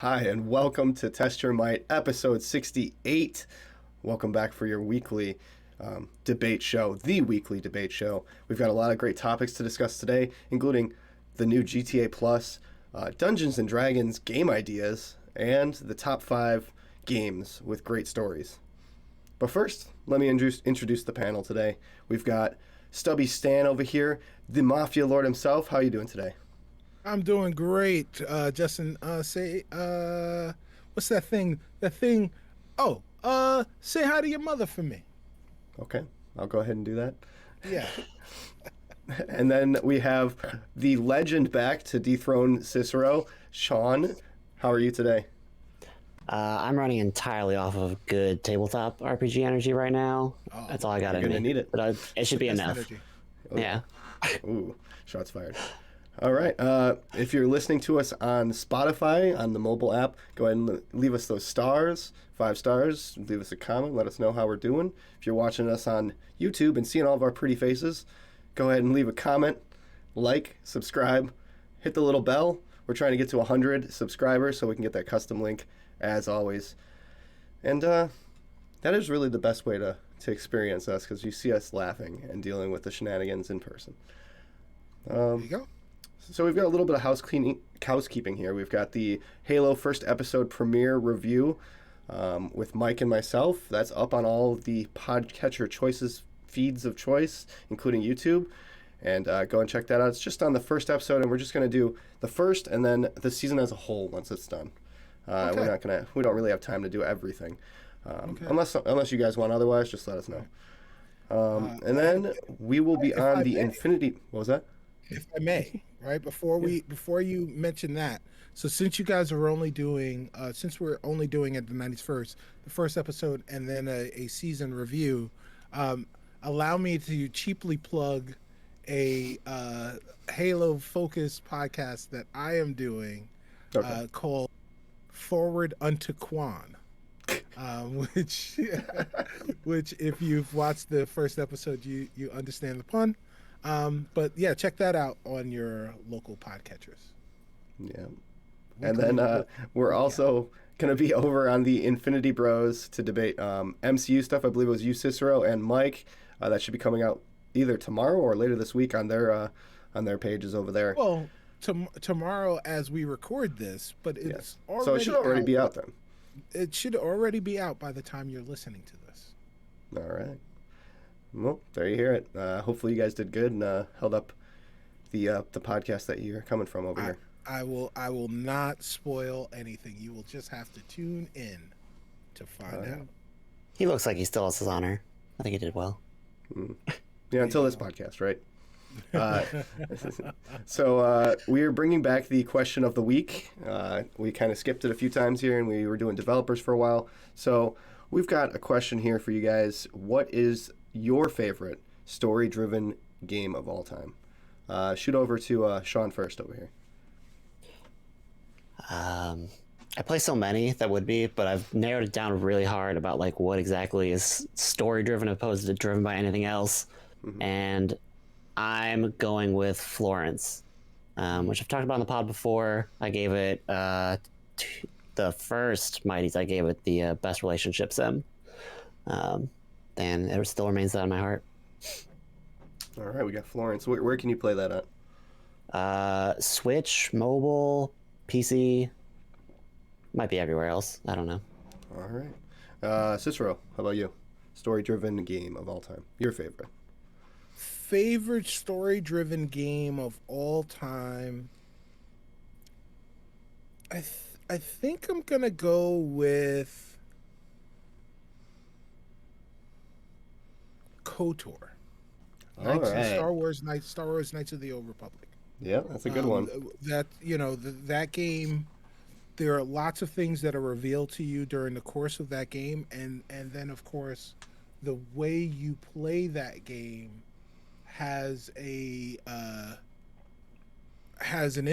Hi, and welcome to Test Your Might, episode 68. Welcome back for your weekly debate show, the weekly debate show. We've got a lot of great topics to discuss today, including the new GTA Plus, Dungeons and Dragons game ideas, and the top 5 games with great stories. But first, let me introduce the panel today. We've got Stubby Stan over here, the Mafia Lord himself. How are you doing today? I'm doing great, Justin. Say, what's that thing? That thing. Oh, say hi to your mother for me. Okay, I'll go ahead and do that. Yeah. And then we have the legend back to dethrone Cicero, Sean. How are you today? I'm running entirely off of good tabletop RPG energy right now. Oh, That's all I got You're in gonna me. need it. But it it's the should be best enough. energy. Yeah. Ooh, shots fired. All right. If you're listening to us on Spotify, on the mobile app, go ahead and leave us those stars, 5 stars. Leave us a comment. Let us know how we're doing. If you're watching us on YouTube and seeing all of our pretty faces, go ahead and leave a comment, like, subscribe, hit the little bell. We're trying to get to 100 subscribers so we can get that custom link, as always. And that is really the best way to experience us, because you see us laughing and dealing with the shenanigans in person. There you go. So we've got a little bit of housekeeping here. We've got the Halo first episode premiere review with Mike and myself. That's up on all the podcatcher choices feeds of choice, including YouTube. And go and check that out. It's just on the first episode, and we're just going to do the first and then the season as a whole once it's done. Okay. We don't really have time to do everything, Okay. unless you guys want otherwise. Just let us know. And then we will be if on I the may. Infinity. What was that? If I may, right before you mention that. So since you guys are only doing, since we're only doing at the 91st, the first episode, and then a season review, allow me to cheaply plug a Halo focused podcast that I am doing Okay. called Forward Unto Quan, which which if you've watched the first episode, you understand the pun. But yeah, check that out on your local podcatchers. Yeah. And Weekly, then we're yeah. also going to be over on the Infinity Bros to debate MCU stuff. I believe it was you, Cicero, and Mike. That should be coming out either tomorrow or later this week on their pages over there. Well, tomorrow as we record this, but Yes. it's So it should already already out. be out then. It should already be out by the time you're listening to this. All right. Well, there you hear it. Hopefully you guys did good and held up the podcast that you're coming from over I here. I will not spoil anything. You will just have to tune in to find out. He looks like he still has his honor. I think he did well. Yeah, until this podcast, right? So we are bringing back the question of the week. We kind of skipped it a few times here, and we were doing developers for a while. So we've got a question here for you guys. What is your favorite story-driven game of all time? Shoot over to Sean first over here. I play so many that would be, but I've narrowed it down really hard about like what exactly is story driven opposed to driven by anything else. And I'm going with Florence, which I've talked about on the pod before. I gave it the first Mighties. I gave it the best relationship sim, and it still remains that in my heart. All right, we got Florence. Where can you play that at? Switch, mobile, PC, might be everywhere else. I don't know. All right. Cicero, how about you? Story-driven game of all time. Your favorite. Favorite story-driven game of all time. I think I'm gonna go with KOTOR. All Knights right. Star Wars Knights of the Old Republic. Yeah, that's a good one. That that game. There are lots of things that are revealed to you during the course of that game, and then of course, the way you play that game has a has an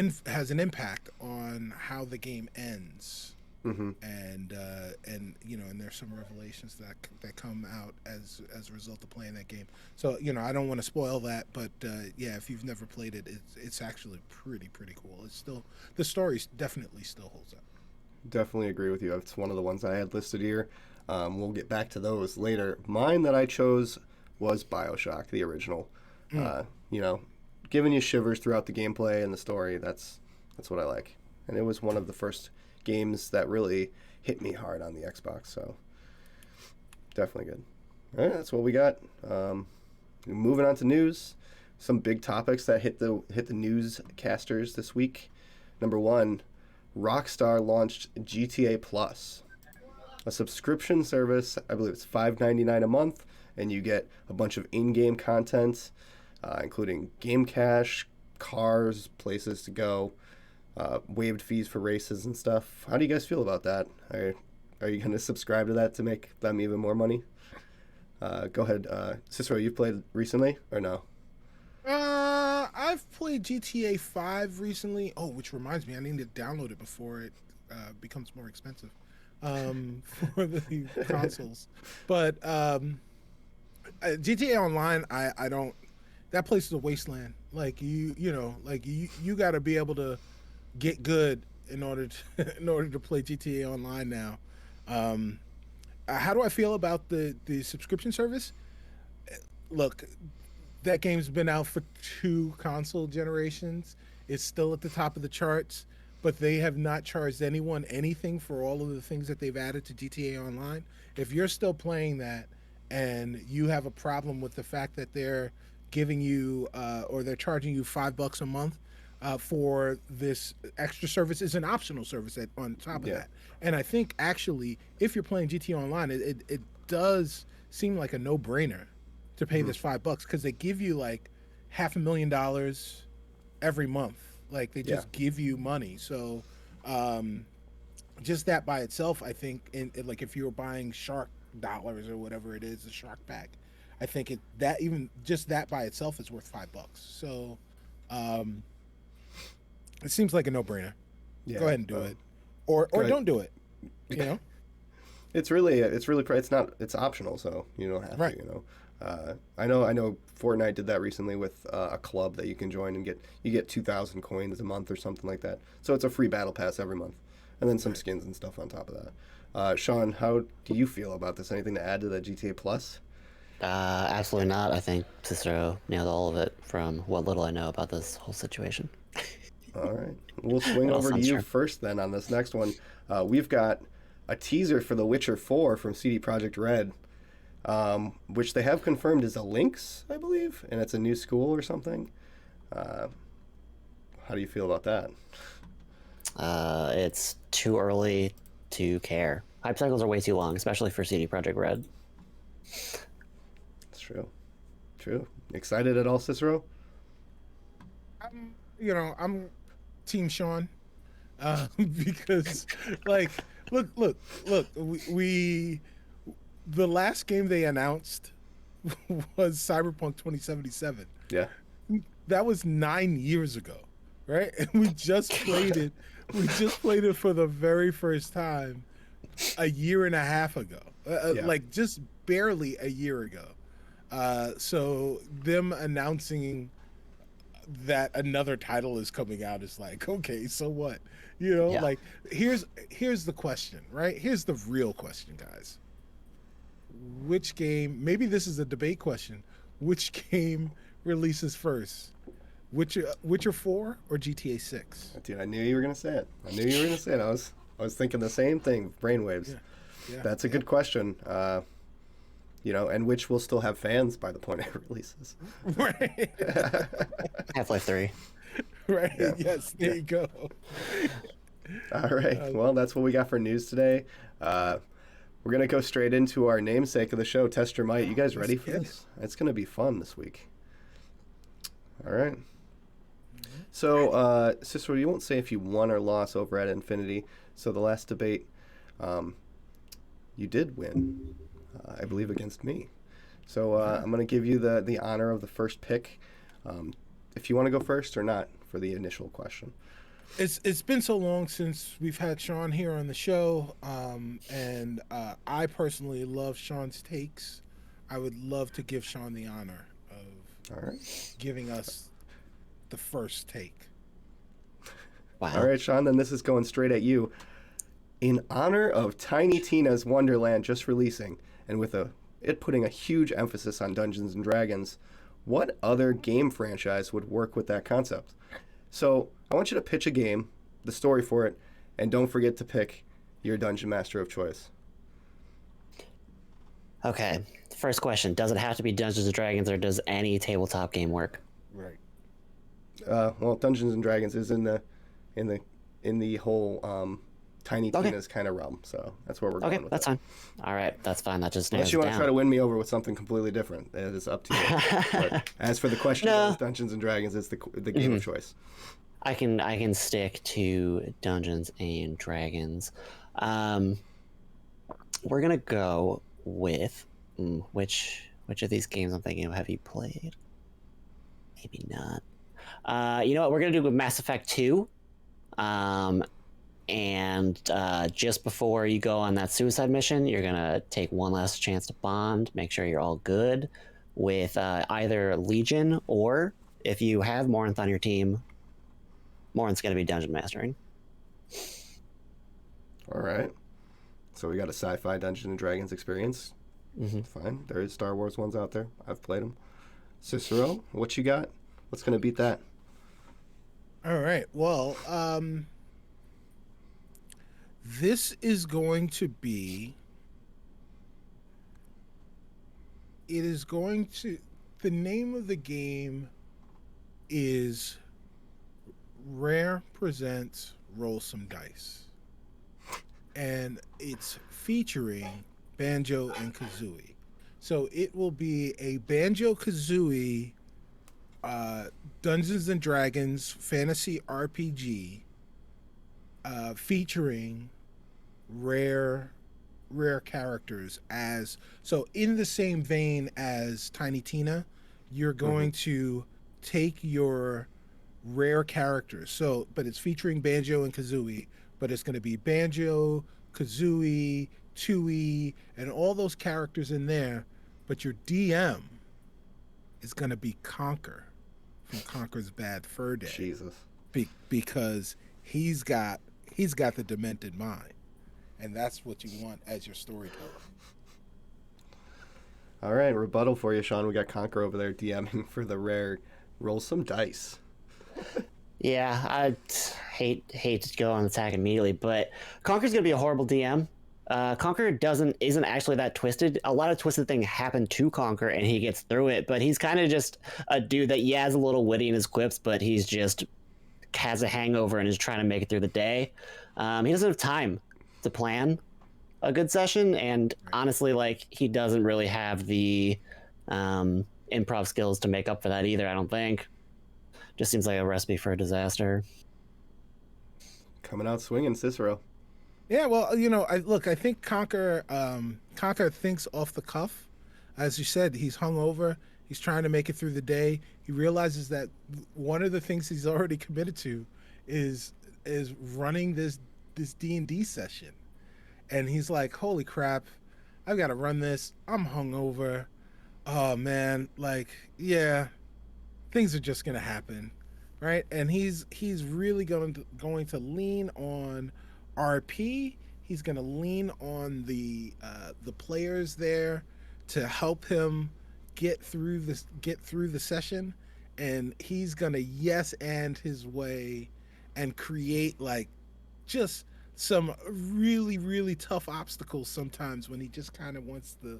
impact on how the game ends. And there's some revelations that come out as a result of playing that game. So I don't want to spoil that, but yeah, if you've never played it, it's actually pretty cool. It's still, the story definitely still holds up. Definitely agree with you. It's one of the ones I had listed here. We'll get back to those later. Mine that I chose was Bioshock, the original. You know, giving you shivers throughout the gameplay and the story. That's what I like. And it was one of the first games that really hit me hard on the Xbox. So definitely good. All right, that's what we got. Moving on to news. Some big topics that hit the newscasters this week. Number one, Rockstar launched GTA Plus, a subscription service. I believe it's $5.99 a month, and you get a bunch of in-game content, including game cash, cars, places to go, waived fees for races and stuff. How do you guys feel about that? Are you going to subscribe to that to make them even more money? Go ahead, Cicero. You've played recently or no? I've played GTA 5 recently. Oh, which reminds me, I need to download it before it becomes more expensive for the consoles. But GTA Online, I don't. That place is a wasteland. Like you got to be able to get good in order to play GTA Online now. How do I feel about the subscription service? Look, that game's been out for 2 console generations. It's still at the top of the charts, but they have not charged anyone anything for all of the things that they've added to GTA Online. If you're still playing that and you have a problem with the fact that they're giving you or they're charging you $5 a month for this extra service, is an optional service on top of that. And I think actually, if you're playing GTA Online, it does seem like a no-brainer to pay this $5 because they give you like $500,000 every month. Like they just give you money. So just that by itself, I think, like if you were buying Shark dollars or whatever it is, the Shark pack, I think that by itself is worth $5. So it seems like a no-brainer. Go ahead and do it, or don't do it. You know, it's optional, so you don't have to. You know. I know Fortnite did that recently with a club that you can join and you get 2,000 coins a month or something like that. So it's a free battle pass every month, and then some skins and stuff on top of that. Sean, how do you feel about this? Anything to add to the GTA Plus? Absolutely not. I think Cicero nailed all of it from what little I know about this whole situation. All right, we'll swing over to you first then on this next one. We've got a teaser for The Witcher 4 from CD Projekt Red. Which they have confirmed is a Lynx, I believe, and it's a new school or something. How do you feel about that? It's too early to care. Hype cycles are way too long, especially for CD Projekt Red. It's true. Excited at all, Cicero? I'm Team Sean because, like, look, we the last game they announced was Cyberpunk 2077. Yeah. That was 9 years ago, right? And we just played it. We just played it for the very first time a year and a half ago. Like just barely a year ago. So them announcing that another title is coming out is like, okay, so what? Like here's the question, right? Here's the real question, guys. Which game, maybe this is a debate question, which game releases first? Witcher 4 or GTA 6? Dude, I knew you were going to say it. I was thinking the same thing, brainwaves. Yeah, that's a good question. And which will still have fans by the point it releases. Right. Half-Life 3. Right, yes, there you go. All right, well, that's what we got for news today. We're going to go straight into our namesake of the show, Test Your Might. You guys ready for this? It's going to be fun this week. All right. So, Cicero, you won't say if you won or lost over at Infinity. So the last debate, you did win, I believe, against me. So I'm going to give you the honor of the first pick. If you want to go first or not for the initial question. It's been so long since we've had Sean here on the show, and I personally love Sean's takes. I would love to give Sean the honor of giving us the first take. Wow. All right, Sean, then this is going straight at you. In honor of Tiny Tina's Wonderland just releasing, and with it putting a huge emphasis on Dungeons and Dragons, what other game franchise would work with that concept? So I want you to pitch a game, the story for it, and don't forget to pick your Dungeon Master of choice. Okay. First question: does it have to be Dungeons and Dragons, or does any tabletop game work? Right. Well, Dungeons and Dragons is in the whole Tiny Tina's kind of realm, so that's where we're going with Okay, that's it. fine. All right, that's fine. That just Unless nails you it want to down. try to win me over with something completely different, it is up to you. But as for the question, No. Dungeons and Dragons is the game of choice. I can stick to Dungeons and Dragons. We're gonna go with which of these games I'm thinking of have you played? Maybe not. You know what? We're gonna do with Mass Effect 2. And just before you go on that suicide mission, you're gonna take one last chance to bond, make sure you're all good with either Legion, or if you have Morinth on your team, Morinth's gonna be dungeon mastering. All right. So we got a sci-fi Dungeons and Dragons experience. Fine. There is Star Wars ones out there. I've played them. Cicero, what you got? What's gonna beat that? All right. Well, this is going to be. It is going to. The name of the game is Rare Presents Roll Some Dice. And it's featuring Banjo and Kazooie. So it will be a Banjo Kazooie Dungeons and Dragons fantasy RPG featuring rare characters. As so in the same vein as Tiny Tina, you're going to take your rare characters. So, but it's featuring Banjo and Kazooie, but it's going to be Banjo, Kazooie, Tooie, and all those characters in there. But your DM is going to be Conker from Conker's Bad Fur Day. Jesus. Because he's got the demented mind, and that's what you want as your storyteller. All right, rebuttal for you, Sean. We got Conquer over there DMing for the rare Roll Some Dice. Yeah, I hate to go on attack immediately, but Conker's gonna be a horrible DM. Conker isn't actually that twisted. A lot of twisted things happen to Conker, and he gets through it. But he's kind of just a dude that has a little witty in his quips, but he's just has a hangover and is trying to make it through the day. He doesn't have time to plan a good session, and honestly, like, he doesn't really have the improv skills to make up for that either. I don't think. Just seems like a recipe for a disaster. Coming out swinging, Cicero. Yeah, well, I think Conker thinks off the cuff. As you said, he's hungover. He's trying to make it through the day. He realizes that one of the things he's already committed to is running this D&D session. And he's like, holy crap, I've got to run this. I'm hungover. Oh, man, like, yeah, things are just going to happen, right? And he's really going to lean on RP. He's going to lean on the players there to help him get through the session, and he's going to yes and his way and create like just some really, really tough obstacles sometimes when he just kind of wants to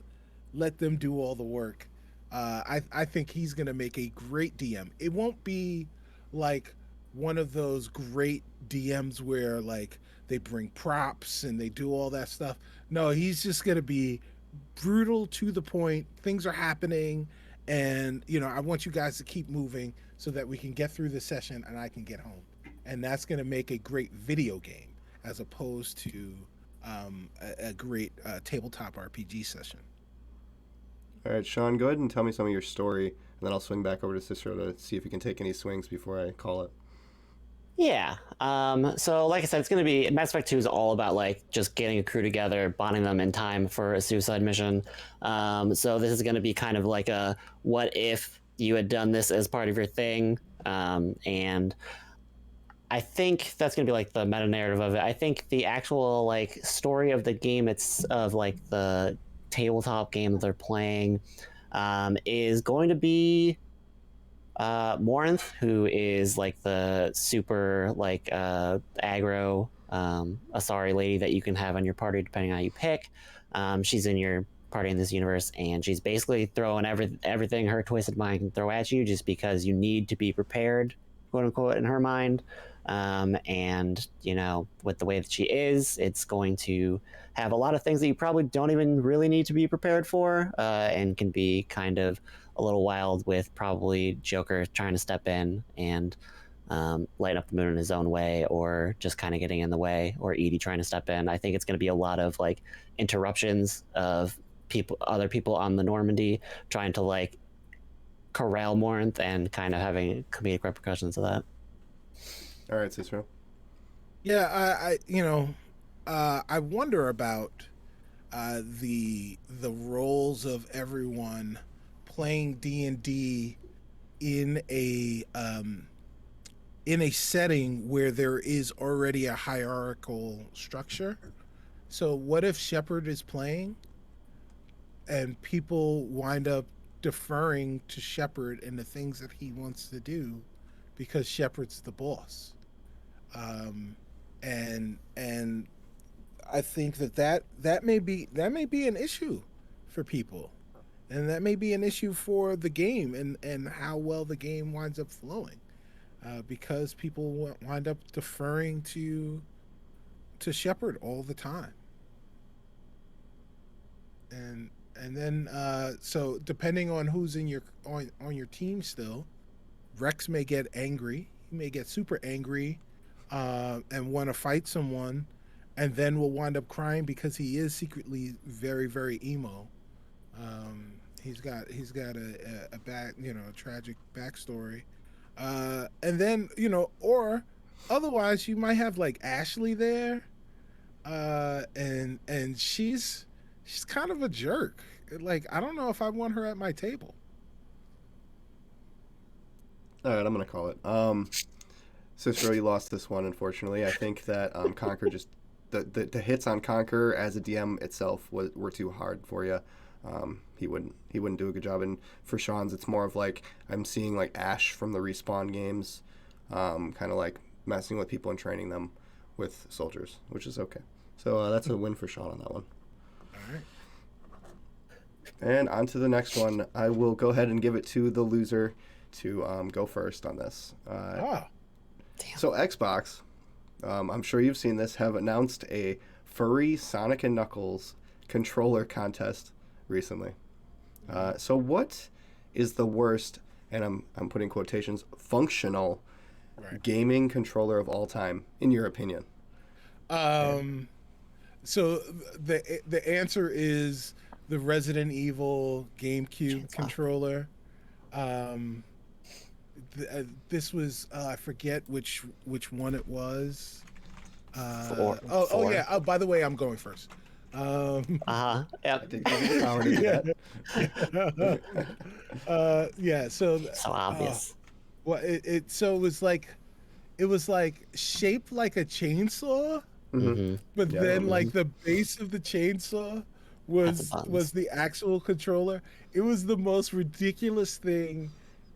let them do all the work. I think he's going to make a great DM. It won't be like one of those great DMs where like they bring props and they do all that stuff. No, he's just going to be brutal, to the point. Things are happening, and I want you guys to keep moving so that we can get through the session and I can get home. And that's going to make a great video game as opposed to a great tabletop RPG session. All right, Sean, go ahead and tell me some of your story, and then I'll swing back over to Cicero to see if he can take any swings before I call it. Yeah. So like I said, it's going to be Mass Effect 2 is all about like just getting a crew together, bonding them in time for a suicide mission. So this is going to be kind of like a what if you had done this as part of your thing. And I think that's gonna be like the meta narrative of it. I think the actual like story of the game, it's of like the tabletop game that they're playing, is going to be Morinth, who is like the super like aggro Asari lady that you can have on your party depending on how you pick. She's in your party in this universe, and she's basically throwing everything her twisted mind can throw at you, just because you need to be prepared, quote unquote, in her mind. And you know, with the way that she is, it's going to have a lot of things that you probably don't even really need to be prepared for, and can be kind of a little wild, with probably Joker trying to step in and light up the moon in his own way, or just kind of getting in the way, or Edie trying to step in. I think it's going to be a lot of like interruptions of other people on the Normandy trying to like corral Morinth, and kind of having comedic repercussions of that. All right, Cicero. Yeah, I wonder about the roles of everyone playing D&D in a setting where there is already a hierarchical structure. So what if Shepard is playing and people wind up deferring to Shepard and the things that he wants to do because Shepard's the boss? And I think that may be an issue for people, and that may be an issue for the game and how well the game winds up flowing, because people wind up deferring to Shepard all the time, and then so depending on who's in your on your team still, Rex may get angry. He may get super angry, and want to fight someone, and then will wind up crying because he is secretly very, very emo. He's got a back, a tragic backstory, and then or otherwise you might have like Ashley there, and she's kind of a jerk. Like, I don't know if I want her at my table. All right, I'm gonna call it. Cicero, you lost this one, unfortunately. I think that Conquer just the hits on Conquer as a DM itself were too hard for you. He wouldn't do a good job. And for Sean's, it's more of like I'm seeing like Ash from the Respawn games, kind of like messing with people and training them with soldiers, which is okay. So that's a win for Sean on that one. All right. And on to the next one. I will go ahead and give it to the loser to go first on this. So Xbox, I'm sure you've seen this, have announced a furry Sonic and Knuckles controller contest recently. So what is the worst, and I'm putting quotations, functional gaming controller of all time, in your opinion? So the answer is the Resident Evil GameCube controller. This was I forget which one it was. Four. Oh yeah. Oh, by the way, I'm going first. Yep. I did give you the power to do that. Yeah. So obvious. Well, it was like shaped like a chainsaw, but then like the base of the chainsaw was the actual controller. It was the most ridiculous thing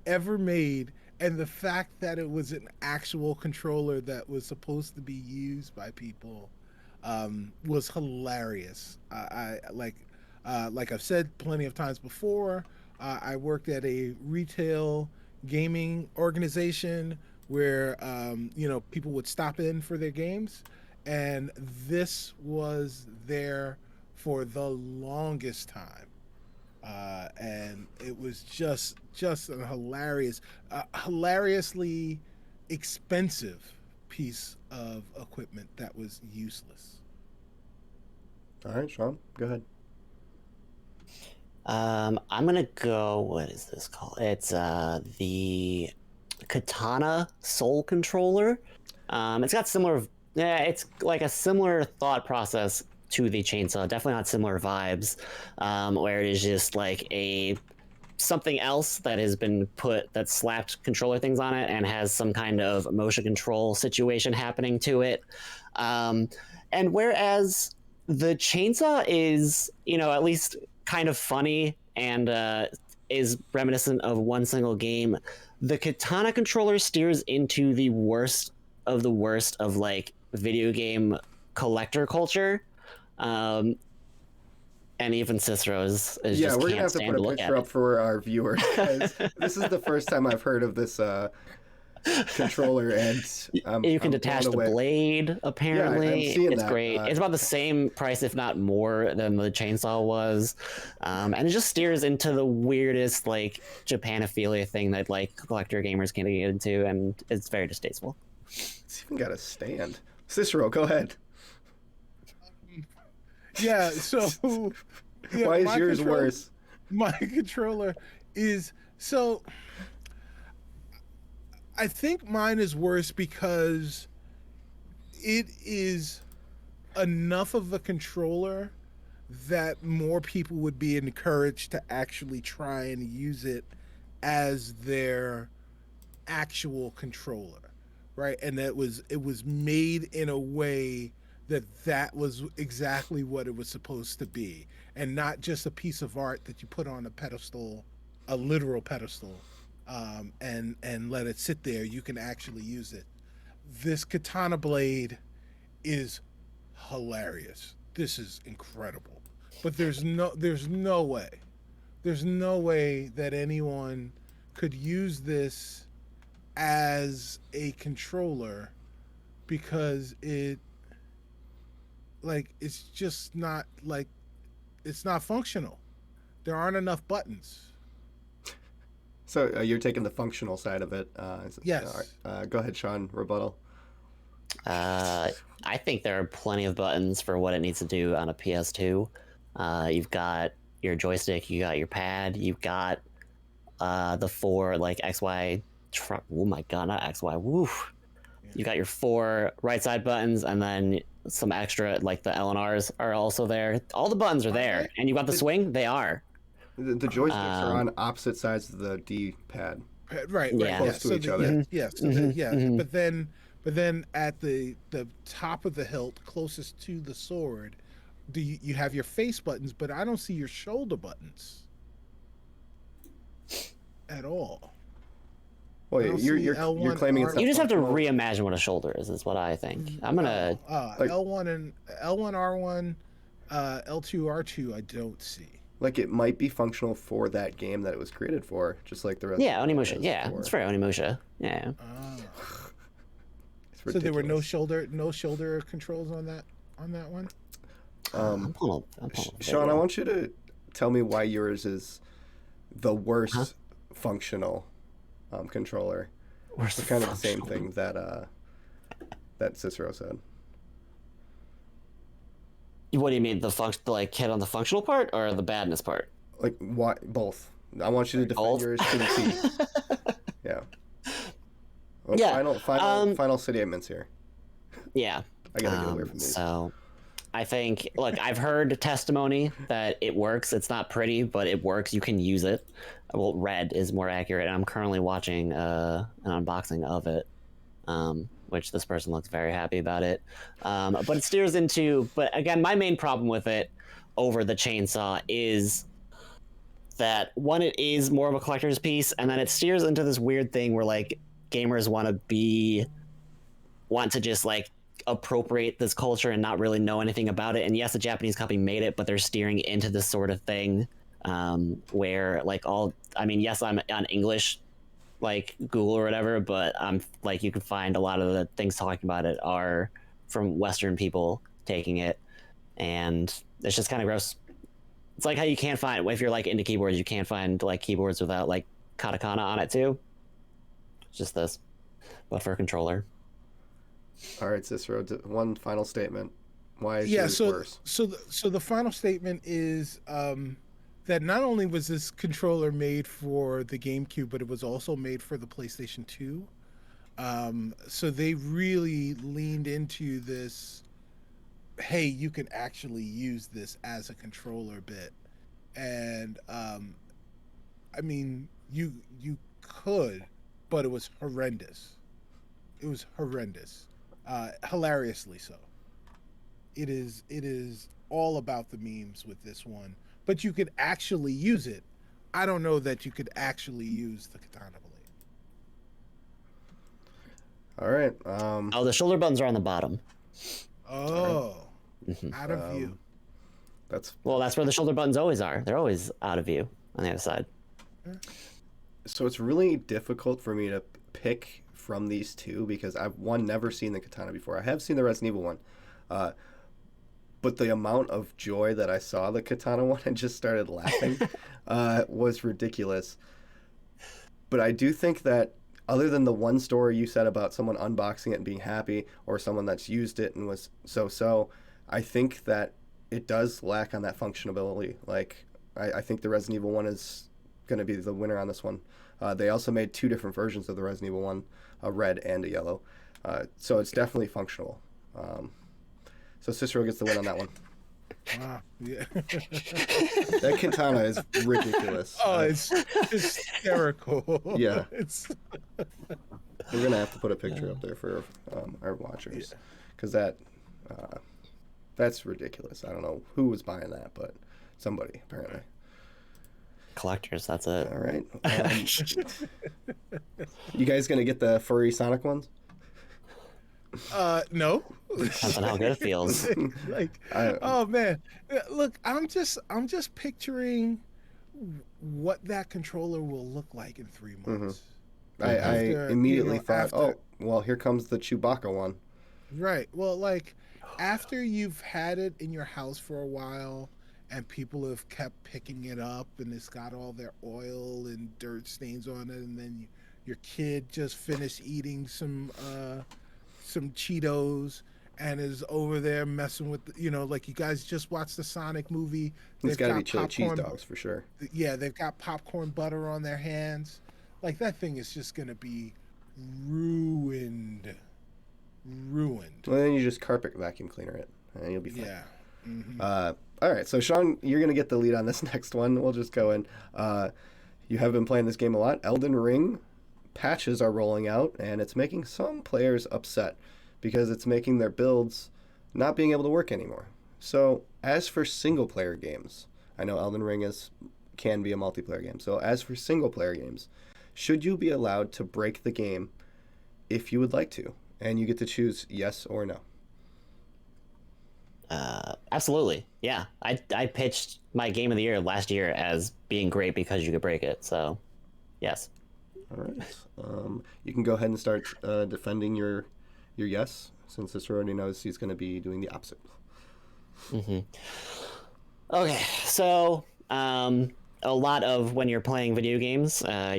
ever made, and the fact that it was an actual controller that was supposed to be used by people was hilarious. I like I've said plenty of times before, I worked at a retail gaming organization where people would stop in for their games, and this was there for the longest time. And it was just a hilariously expensive piece of equipment that was useless. All right, Sean, go ahead. I'm gonna go. What is this called? It's the Katana Soul Controller. It's got similar. Yeah, it's like a similar thought process to the chainsaw. Definitely not similar vibes. Where it is just like a something else that has been put that slapped controller things on it and has some kind of motion control situation happening to it. And whereas the chainsaw is, at least kind of funny and is reminiscent of one single game, the katana controller steers into the worst of the worst of like video game collector culture. And even Cicero is Yeah, just we're gonna can't have to stand put to a look picture at up for our viewers, guys. This is the first time I've heard of this controller, and You can I'm detach blown the away. blade, apparently. Yeah, I'm seeing It's that. great. It's about the same price, if not more, than the chainsaw was. And it just steers into the weirdest, like, Japanophilia thing that, like, collector gamers can get into, and it's very distasteful. It's even got a stand. Cicero, go ahead. Yeah, so yeah, Why is yours worse? My controller is so. I think mine is worse because it is enough of a controller that more people would be encouraged to actually try and use it as their actual controller, right? And it was made in a way that was exactly what it was supposed to be, and not just a piece of art that you put on a pedestal, a literal pedestal, and let it sit there. You can actually use it. This katana blade is hilarious. This is incredible. But there's no way that anyone could use this as a controller, because it's just not like, it's not functional. There aren't enough buttons. So you're taking the functional side of it. Yes. Go ahead, Sean. Rebuttal. I think there are plenty of buttons for what it needs to do on a PS2. You've got your joystick, you got your pad, you've got the four like XY. Oh my god, not XY. Woof. Yeah. You got your four right side buttons, and then some extra like the L and R's are also there. All the buttons are there, and you got the swing. They are. The joysticks are on opposite sides of the D-pad. Right. Yeah. Close to each other. But then at the top of the hilt, closest to the sword, you have your face buttons, but I don't see your shoulder buttons at all. Well, you're claiming it's not You just have to functional. reimagine what a shoulder is what I think. I'm gonna L1 and L1 R1, L2 R2. I don't see. Like it might be functional for that game that it was created for, just like the rest. Yeah, of the Onimusha. Yeah, it's for Onimusha. Yeah. It's So there were ridiculous. no shoulder controls on that one. I'm pulling Sean, I want you to tell me why yours is the worst functional controller. It's kind of the same thing that Cicero said. What do you mean, the like hit on the functional part or the badness part? Like why both? I want you to defend Both? yours to the T. Yeah. Well, Yeah, Final statements here. Yeah. I gotta get away from these. So, I think, look, I've heard testimony that it works. It's not pretty, but it works. You can use it. Well, red is more accurate. I'm currently watching an unboxing of it, which this person looks very happy about it. But it steers into, but again, my main problem with it over the chainsaw is that one, it is more of a collector's piece, and then it steers into this weird thing where like gamers want to just like appropriate this culture and not really know anything about it. And yes, a Japanese company made it, but they're steering into this sort of thing where like yes, I'm on English, like Google or whatever, but like you can find a lot of the things talking about it are from Western people taking it, and it's just kind of gross. It's like how you can't find, if you're like into keyboards, you can't find like keyboards without like katakana on it too. It's just this, but for a controller. All right, Cicero, one final statement. Why is yours worse? So the final statement is that not only was this controller made for the GameCube, but it was also made for the PlayStation 2. So they really leaned into this, hey, you can actually use this as a controller bit. And I mean, you could, but it was horrendous. It was horrendous, hilariously so. It is all about the memes with this one, but you could actually use it. I don't know that you could actually use the katana blade. All right. Oh, the shoulder buttons are on the bottom. Oh, out of view. That's Well, that's where the shoulder buttons always are. They're always out of view on the other side. so it's really difficult for me to pick from these two because I've never seen the katana before. I have seen the Resident Evil one, but the amount of joy that I saw the katana one and just started laughing was ridiculous. But I do think that other than the one story you said about someone unboxing it and being happy, or someone that's used it and was so, I think that it does lack on that functionality. Like, I think the Resident Evil one is going to be the winner on this one. They also made two different versions of the Resident Evil one, a red and a yellow. So it's definitely functional. So Cicero gets the win on that one. Wow. Yeah. That katana is ridiculous. Oh, it's hysterical. Yeah. It's We're going to have to put a picture up there for our watchers. Because that's ridiculous. I don't know who was buying that, but somebody, apparently. Collectors, that's it. All right. You guys going to get the furry Sonic ones? no. Depends on how good it feels. Oh man, look, I'm just picturing what that controller will look like in 3 months. I immediately thought, oh, well, here comes the Chewbacca one. Right. Well, like after you've had it in your house for a while and people have kept picking it up and it's got all their oil and dirt stains on it, and then your kid just finished eating some Cheetos and is over there messing with, like you guys just watched the Sonic movie. It's got to be chili cheese dogs for sure. Yeah, they've got popcorn butter on their hands. Like that thing is just going to be ruined. Well, then you just carpet vacuum cleaner it and you'll be fine. Yeah. Mm-hmm. All right, so Sean, you're going to get the lead on this next one. We'll just go in. You have been playing this game a lot. Elden Ring patches are rolling out, and it's making some players upset because it's making their builds not being able to work anymore. So as for single-player games, I know Elden Ring can be a multiplayer game. So as for single-player games, should you be allowed to break the game if you would like to? And you get to choose yes or no. Absolutely. Yeah. I pitched my game of the year last year as being great because you could break it. So, yes. All right. You can go ahead and start defending your yes, since this already knows he's going to be doing the opposite. Mm-hmm. Okay. So, a lot of when you're playing video games, a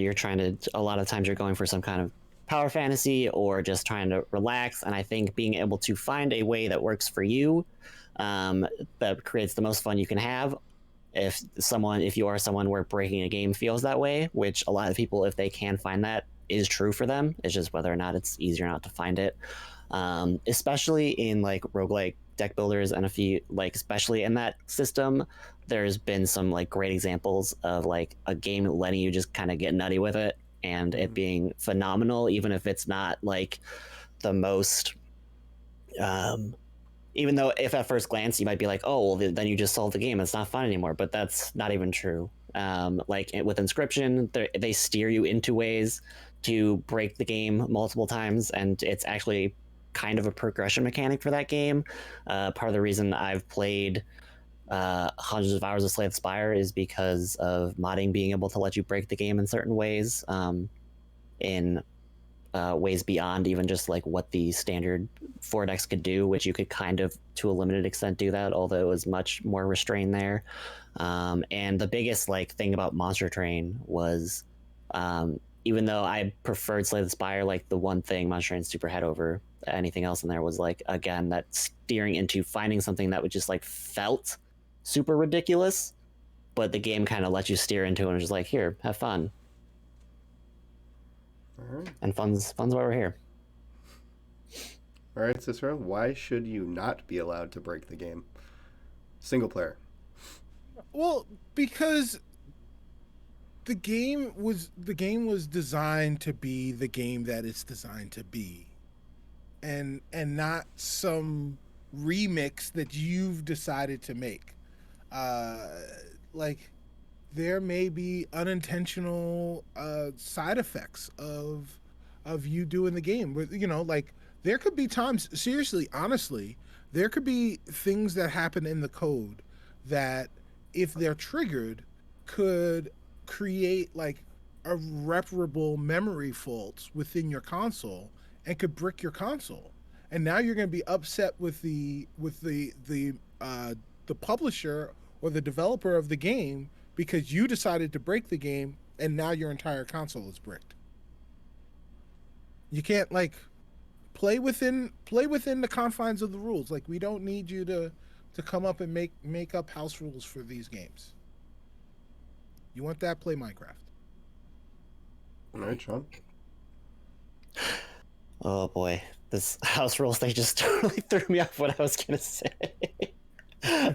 lot of times you're going for some kind of power fantasy or just trying to relax. And I think being able to find a way that works for you, that creates the most fun you can have. If you are someone where breaking a game feels that way, which a lot of people, if they can find that, is true for them. It's just whether or not it's easier not to find it. Especially in like roguelike deck builders and especially in that system, there's been some like great examples of like a game letting you just kind of get nutty with it and it being phenomenal, even if it's not like the most, even though if at first glance you might be like, oh, well, then you just solved the game, it's not fun anymore, but that's not even true. Like with Inscription, they steer you into ways to break the game multiple times, and it's actually kind of a progression mechanic for that game. Part of the reason I've played hundreds of hours of Slay the Spire is because of modding being able to let you break the game in certain ways, in ways beyond even just like what the standard 4-decks could do, which you could kind of to a limited extent do that, although it was much more restrained there. And the biggest like thing about Monster Train was, even though I preferred Slay the Spire, like the one thing Monster Train super had over anything else in there was like, again, that steering into finding something that would just like felt super ridiculous, but the game kind of lets you steer into it and just like, here, have fun. All right. And fun's why we're here. All right, Cicero, why should you not be allowed to break the game? Single player. Well, because the game was designed to be the game that it's designed to be, and not some remix that you've decided to make. Uh, like there may be unintentional side effects of you doing the game. Like there could be times, seriously, honestly, there could be things that happen in the code that, if they're triggered, could create like irreparable memory faults within your console and could brick your console. And now you're going to be upset with the publisher or the developer of the game because you decided to break the game, and now your entire console is bricked. You can't like play within the confines of the rules. Like we don't need you to come up and make up house rules for these games. You want that? Play Minecraft. All right, Sean. Oh boy, this house rules thing just totally threw me off what I was gonna say.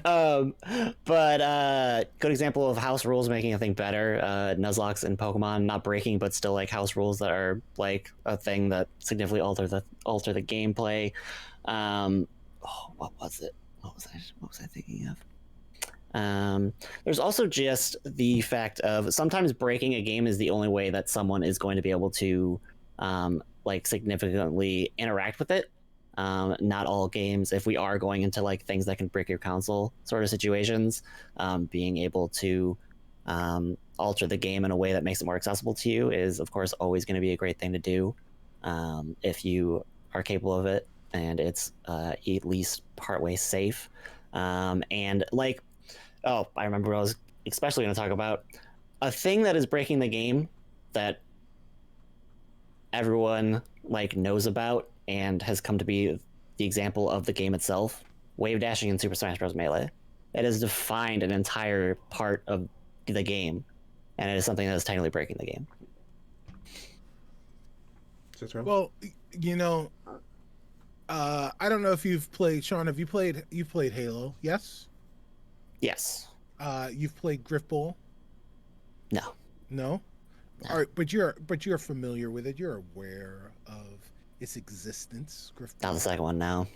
um, but good example of house rules making a thing better. Nuzlocke in Pokemon, not breaking, but still like house rules that are like a thing that significantly alter the gameplay. What was it? What was I thinking of? There's also just the fact of sometimes breaking a game is the only way that someone is going to be able to like significantly interact with it. Not all games, if we are going into like things that can break your console sort of situations, being able to alter the game in a way that makes it more accessible to you is of course always going to be a great thing to do, if you are capable of it and it's at least partway safe. And like, oh, I remember what I was especially going to talk about. A thing that is breaking the game that everyone like knows about and has come to be the example of the game itself, wave dashing in Super Smash Bros. Melee. It has defined an entire part of the game, and it is something that is technically breaking the game. Well, I don't know if you've played, Sean. You've played Halo? Yes. Yes. You've played Griffball? No. No. No. All right, but you're familiar with it. You're aware of its existence. Griffball. Not the second one now.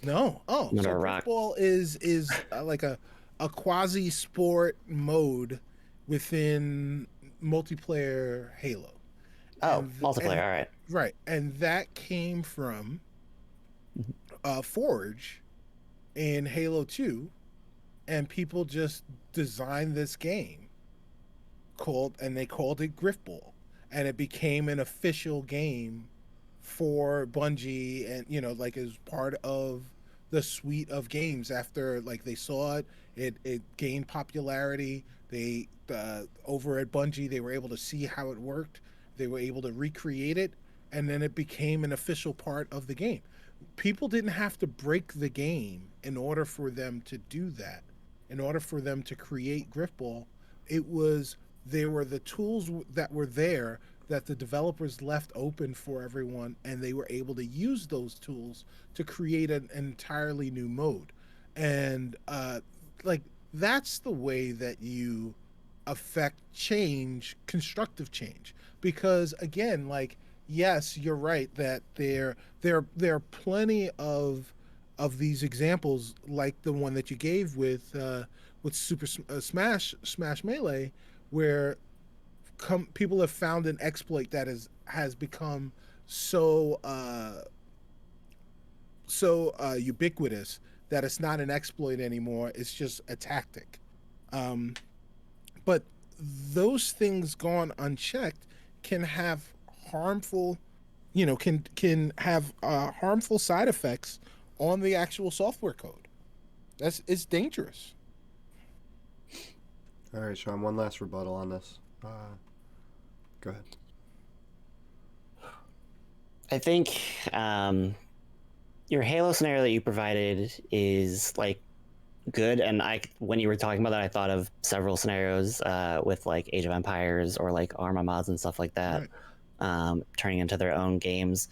No. Oh, Under so a rock. Griffball is like a quasi sport mode within multiplayer Halo. Oh, multiplayer. All right. Right, and that came from Forge in Halo 2, and people just designed this game they called it Griffball, and it became an official game for Bungie, and like as part of the suite of games. After like they saw it gained popularity. They over at Bungie, they were able to see how it worked. They were able to recreate it, and then it became an official part of the game. People didn't have to break the game in order for them to do that. In order for them to create Griffball, there were the tools that were there that the developers left open for everyone, and they were able to use those tools to create an entirely new mode. And like that's the way that you affect change, constructive change. Because again, like yes, you're right that there are plenty of these examples like the one that you gave with Super Smash Melee, where people have found an exploit that has become so ubiquitous that it's not an exploit anymore. It's just a tactic. But those things gone unchecked can have harmful, can have harmful side effects on the actual software code. It's dangerous. All right, Sean, one last rebuttal on this. Go ahead. I think your Halo scenario that you provided is like good, and when you were talking about that, I thought of several scenarios with like Age of Empires or like Arma mods and stuff like that, right. Turning into their own games.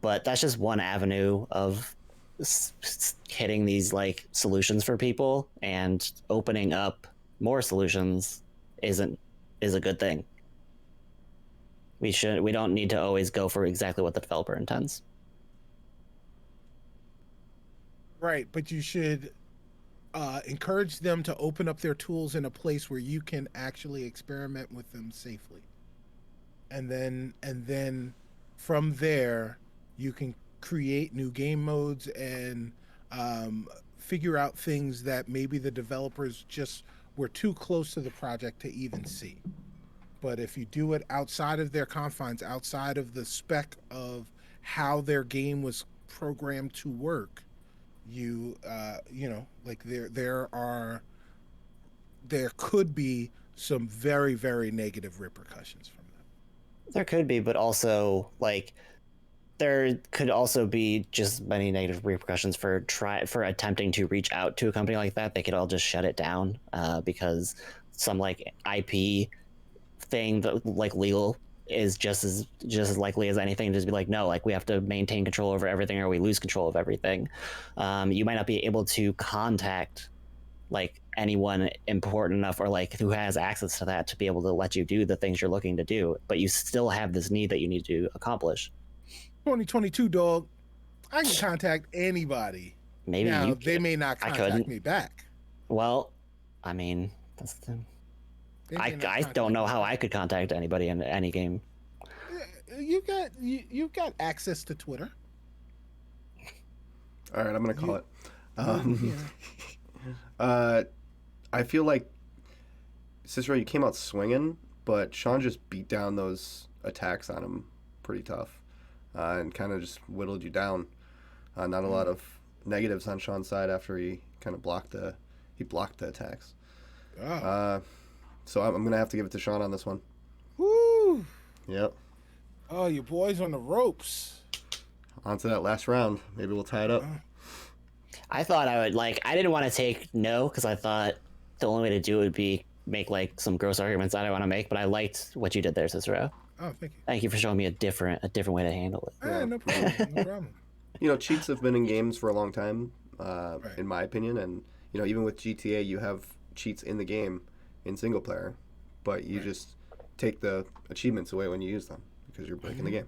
But that's just one avenue of hitting these like solutions for people, and opening up more solutions is a good thing. We don't need to always go for exactly what the developer intends. Right, but you should encourage them to open up their tools in a place where you can actually experiment with them safely, and then from there you can create new game modes and figure out things that maybe the developers just were too close to the project to even see. But if you do it outside of their confines, outside of the spec of how their game was programmed to work, like there could be some very, very negative repercussions from that. There could be, but also like there could also be just many negative repercussions for attempting to reach out to a company like that. They could all just shut it down because some like IP thing that like legal is just as likely as anything to just be like, no, like we have to maintain control over everything or we lose control of everything. You might not be able to contact like anyone important enough or like who has access to that to be able to let you do the things you're looking to do, but you still have this need that you need to accomplish. 2022, dog. I can contact anybody. Maybe Now you they may not I contact couldn't. me back. Well, I mean, that's the, They may not I contact don't know me how back. I could contact anybody in any game. You've got access to Twitter. All right, I'm gonna call You- it. Yeah. I feel like Cicero, you came out swinging, but Sean just beat down those attacks on him pretty tough, and kind of just whittled you down. Not a lot of negatives on Sean's side after he kind of blocked the attacks. Oh. So I'm gonna have to give it to Sean on this one. Woo. Yep. Oh, your boy's on the ropes. On to that last round. Maybe we'll tie it up. I thought I would like. I didn't want to take no because I thought the only way to do it would be make like some gross arguments I don't want to make. But I liked what you did there, Cicero. Oh, thank you. Thank you for showing me a different way to handle it. Ah, no problem. No problem. You know, cheats have been in games for a long time, Right. in my opinion, and you know, even with GTA, you have cheats in the game in single player, but you just take the achievements away when you use them because you're breaking the game.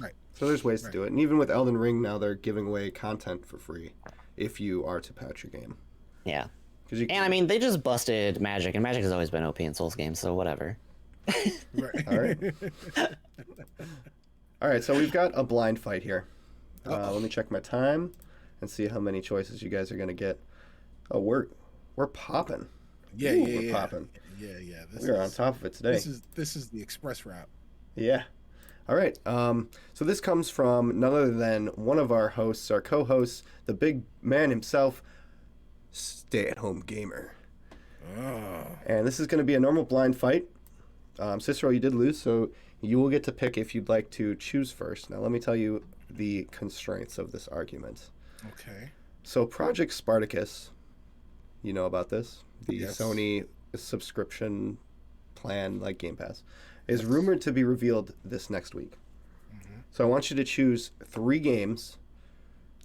Right. So there's ways to do it, and even with Elden Ring now, they're giving away content for free if you are to patch your game. Yeah. 'Cause you And I mean, they just busted Magic, and Magic has always been OP in Souls games, so whatever. Right. All right. All right, so we've got a blind fight here. Let me check my time and see how many choices you guys are gonna get. Oh, we're popping. Yeah, Ooh, yeah, we're yeah. popping. Yeah. We're on top of it today. This is the express route. Yeah. All right. So this comes from none other than one of our hosts, our co-hosts, the big man himself, Stay-at-Home Gamer. Oh. And this is going to be a normal blind fight. Cicero, you did lose, so you will get to pick if you'd like to choose first. Now, let me tell you the constraints of this argument. Okay. So, Project Spartacus, you know about this? The Yes. Sony subscription plan, like Game Pass, is rumored to be revealed this next week. So I want you to choose 3 games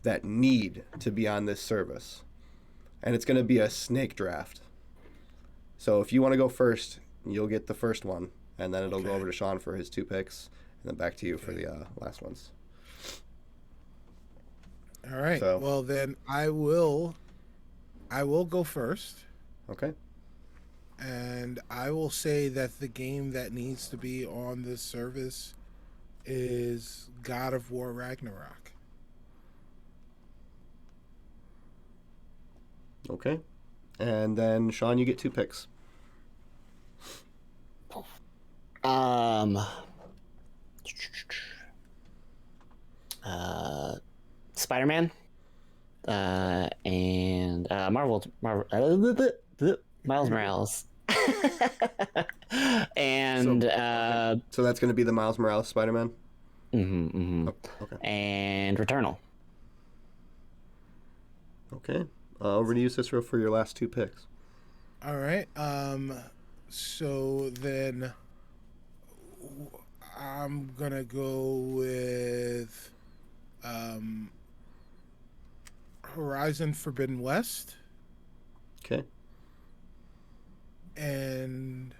that need to be on this service. And it's going to be a snake draft. So if you want to go first, you'll get the first one. And then it'll go over to Sean for his 2 picks. And then back to you for the last ones. All right. So- Well, then I will go first. Okay? And I will say that the game that needs to be on this service is God of War Ragnarok. Okay. And then, Sean, you get 2 picks. Spider-Man, and Marvel, Miles Morales, and So that's going to be the Miles Morales Spider-Man? mhm. Okay. And Returnal. Okay. Over to you, Cicero, for your last 2 picks. All right. So then I'm gonna go with Horizon Forbidden West Okay. and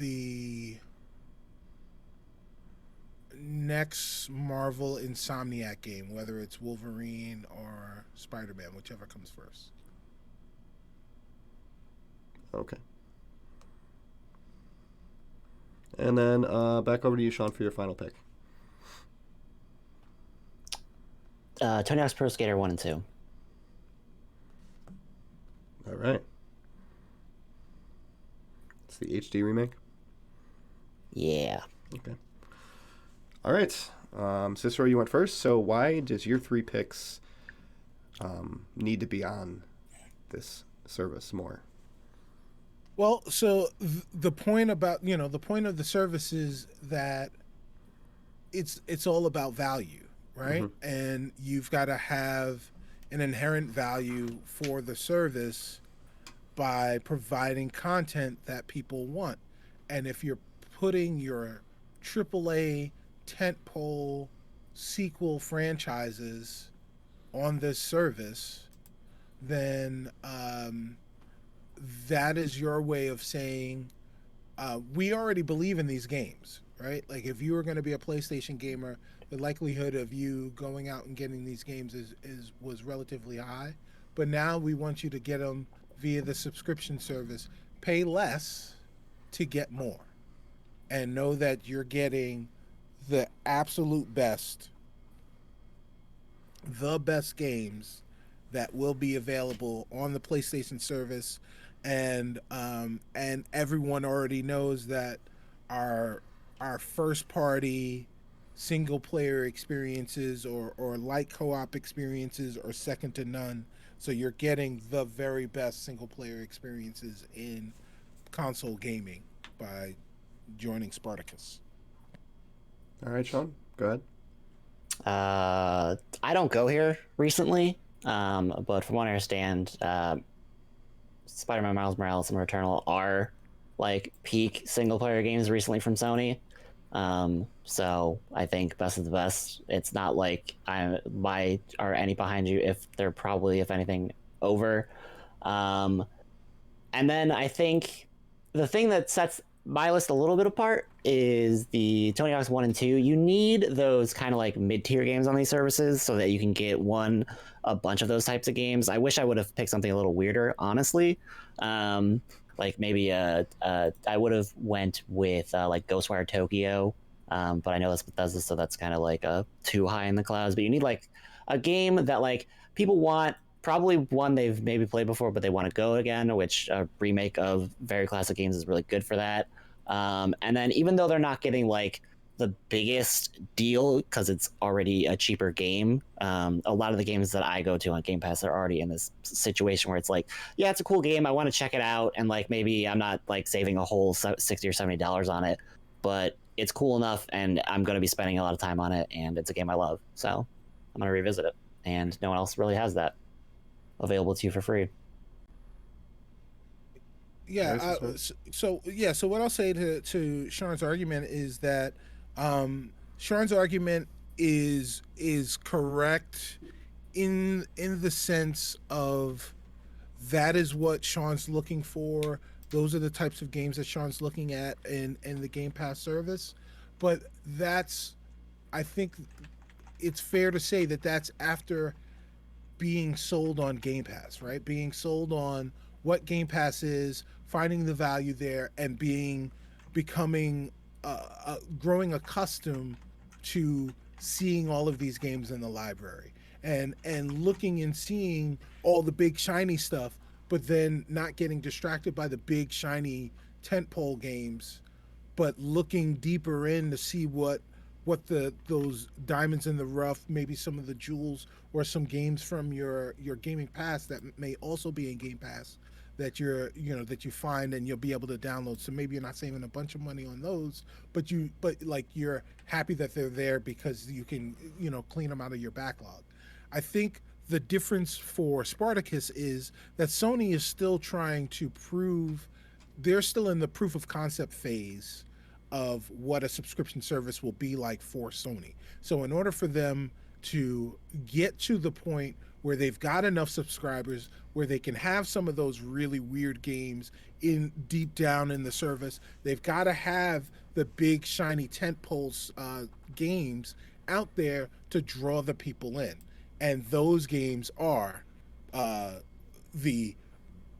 the next Marvel Insomniac game, whether it's Wolverine or Spider-Man, whichever comes first. Okay. And then back over to you, Sean, for your final pick. Tony Hawk's Pro Skater 1 and 2. All right. It's the HD remake. Yeah. Okay. All right. Cicero, you went first. So why does your 3 picks need to be on this service more? Well, so the point about, the point of the service is that it's all about value, right? Mm-hmm. And you've got to have an inherent value for the service by providing content that people want. And if you're putting your AAA tentpole sequel franchises on this service, then that is your way of saying, we already believe in these games, right? Like if you were going to be a PlayStation gamer, the likelihood of you going out and getting these games was relatively high. But now we want you to get them via the subscription service. Pay less to get more, and know that you're getting the absolute best, the best games that will be available on the PlayStation service. And everyone already knows that our first party single player experiences or light co-op experiences are second to none. So you're getting the very best single player experiences in console gaming by joining Spartacus. All right, Sean, go ahead. I don't go here recently, but from what I understand, Spider-Man Miles Morales and Returnal are like peak single player games recently from Sony. So I think best of the best. It's not like why are any behind you if they're probably, if anything, over. And then I think the thing that sets my list a little bit apart is the Tony Hawk's 1 and 2. You need those kind of like mid-tier games on these services so that you can get a bunch of those types of games. I wish I would have picked something a little weirder, honestly. Like maybe I would have went with like Ghostwire Tokyo, but I know that's Bethesda, so that's kind of like too high in the clouds. But you need like a game that like people want, probably one they've maybe played before, but they want to go again, which a remake of very classic games is really good for that. And then even though they're not getting like the biggest deal because it's already a cheaper game, a lot of the games that I go to on Game Pass are already in this situation where it's like, yeah, it's a cool game, I want to check it out, and like maybe I'm not like saving a whole $60 or $70 on it, but it's cool enough and I'm going to be spending a lot of time on it, and it's a game I love, so I'm going to revisit it, and no one else really has that available to you for free. Yeah. So what I'll say to Sean's argument is that Sean's argument is correct in the sense of that is what Sean's looking for. Those are the types of games that Sean's looking at in the Game Pass service. But I think it's fair to say that that's after being sold on Game Pass, right? Being sold on what Game Pass is, finding the value there, and becoming growing accustomed to seeing all of these games in the library, and looking and seeing all the big shiny stuff, but then not getting distracted by the big shiny tentpole games, but looking deeper in to see what those diamonds in the rough, maybe some of the jewels or some games from your gaming past that may also be in Game Pass that that you find and you'll be able to download. So maybe you're not saving a bunch of money on those, but like you're happy that they're there because you can clean them out of your backlog. I think the difference for Spartacus is that Sony is still trying to prove, they're still in the proof of concept phase of what a subscription service will be like for Sony. So in order for them to get to the point where they've got enough subscribers where they can have some of those really weird games in deep down in the service. They've got to have the big shiny tentpole games out there to draw the people in, and those games are uh, the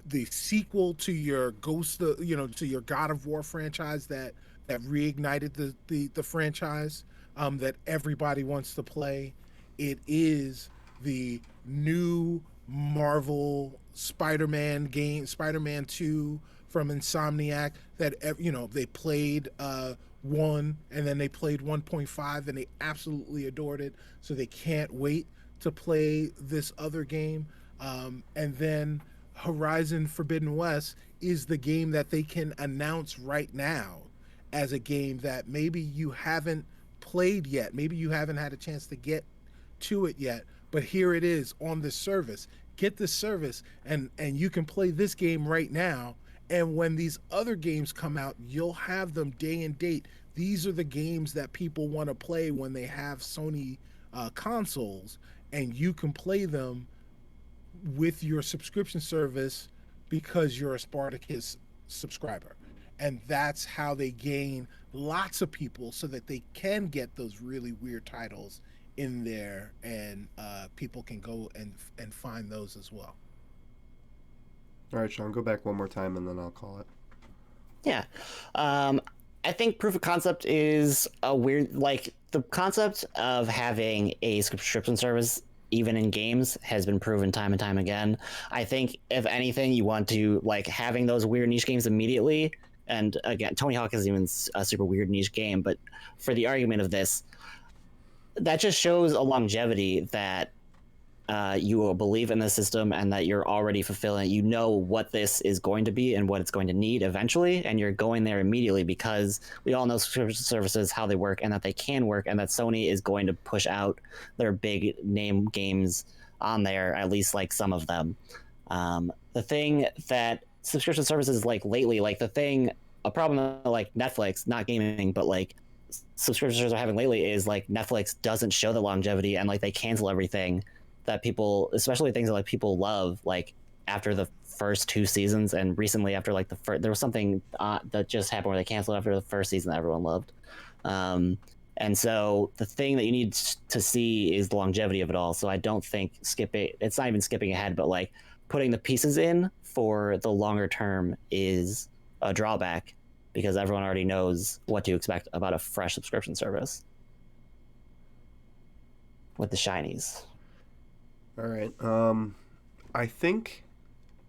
the sequel to your to your God of War franchise that reignited the franchise, that everybody wants to play. It is the new Marvel Spider-Man game, Spider-Man 2 from Insomniac, that they played 1, and then they played 1.5, and they absolutely adored it. So they can't wait to play this other game. And then Horizon Forbidden West is the game that they can announce right now as a game that maybe you haven't played yet. Maybe you haven't had a chance to get to it yet, but here it is on this service. Get this service, and you can play this game right now. And when these other games come out, you'll have them day and date. These are the games that people want to play when they have Sony consoles, and you can play them with your subscription service because you're a Spartacus subscriber. And that's how they gain lots of people, so that they can get those really weird titles in there, and people can go and find those as well. All right, Sean, go back one more time and then I'll call it. Yeah. I think proof of concept is a weird, like, the concept of having a subscription service even in games has been proven time and time again. I think if anything, you want to, like, having those weird niche games immediately. And again, Tony Hawk isn't even a super weird niche game, but for the argument of this, that just shows a longevity that you will believe in the system, and that you're already fulfilling. You know what this is going to be and what it's going to need eventually, and you're going there immediately because we all know subscription services, how they work, and that they can work, and that Sony is going to push out their big name games on there, at least like some of them. The thing that subscription services like lately, like a problem that, like, Netflix, not gaming, but like subscription services are having lately is like Netflix doesn't show the longevity, and like they cancel everything that people, especially things that like people love, like after the first 2 seasons, and recently after like there was something that just happened where they canceled after the first season that everyone loved. And so the thing that you need to see is the longevity of it all. So I don't think it's not even skipping ahead, but like putting the pieces in for the longer term is a drawback, because everyone already knows what to expect about a fresh subscription service with the shinies. All right. I think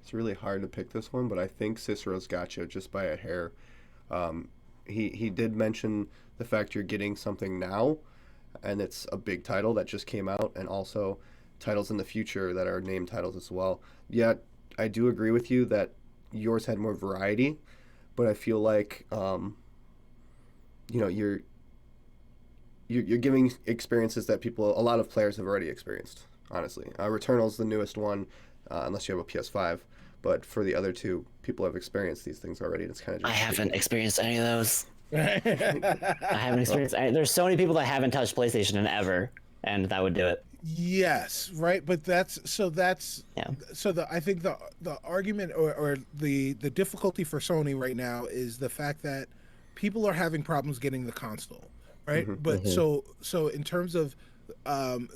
it's really hard to pick this one, but I think Cicero's got you just by a hair. He did mention the fact you're getting something now, and it's a big title that just came out, and also titles in the future that are named titles as well. Yet I do agree with you that yours had more variety, but I feel like you're giving experiences that a lot of players have already experienced. Honestly, Returnal's the newest one, unless you have a PS5. But for the other two, people have experienced these things already. And it's kind of. I haven't experienced any of those. I haven't experienced. There's so many people that haven't touched PlayStation in ever, and that would do it. Yes, right. But I think the argument or the difficulty for Sony right now is the fact that people are having problems getting the console, right? Mm-hmm. But so in terms of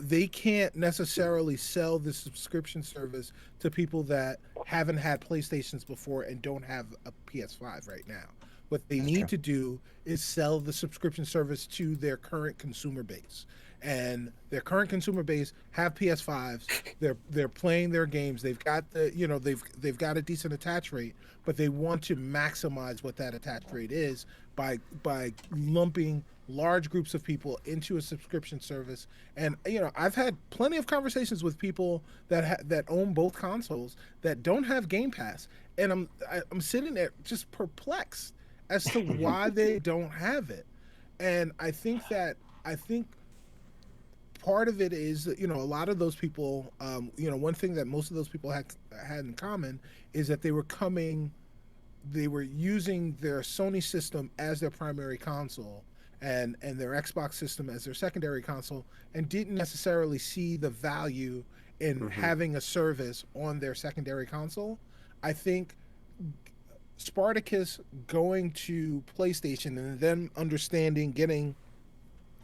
they can't necessarily sell the subscription service to people that haven't had PlayStations before and don't have a PS5 right now. What they need to do is sell the subscription service to their current consumer base. And their current consumer base have PS5s. They're playing their games. They've got they've got a decent attach rate, but they want to maximize what that attach rate is by lumping large groups of people into a subscription service. And I've had plenty of conversations with people that own both consoles that don't have Game Pass, and I'm sitting there just perplexed as to why they don't have it. And I think part of it is that, a lot of those people, one thing that most of those people had in common is that they were using their Sony system as their primary console, and their Xbox system as their secondary console, and didn't necessarily see the value and having a service on their secondary console, I think Spartacus going to PlayStation and then getting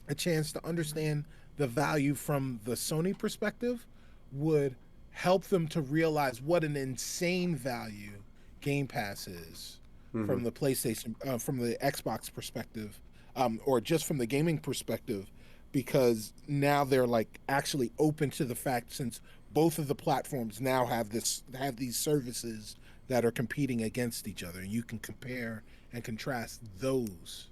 a chance to understand the value from the Sony perspective would help them to realize what an insane value Game Pass is from the PlayStation, from the Xbox perspective, or just from the gaming perspective, because now they're like actually open to the fact, since both of the platforms now have these services that are competing against each other, and you can compare and contrast those,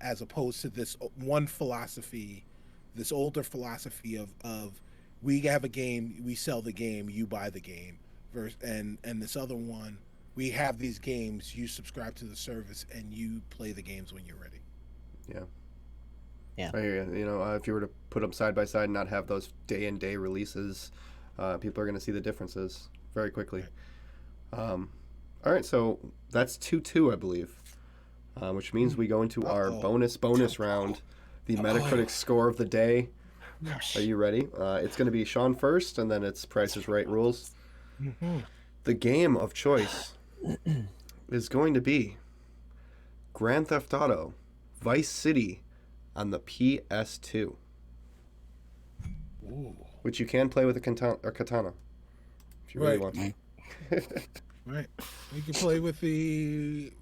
as opposed to this one philosophy, this older philosophy of we have a game, we sell the game, you buy the game, and this other one, we have these games, you subscribe to the service, and you play the games when you're ready. Yeah. Yeah. I hear you. You know, if you were to put them side by side and not have those day and day releases, people are going to see the differences very quickly. All right, so that's 2-2, I believe, which means we go into our bonus round, the Metacritic score of the day. Are you ready? It's going to be Sean first, and then it's Price is Right rules. The game of choice is going to be Grand Theft Auto Vice City on the PS2, which you can play with a katana if you really want to. Right. You can play with the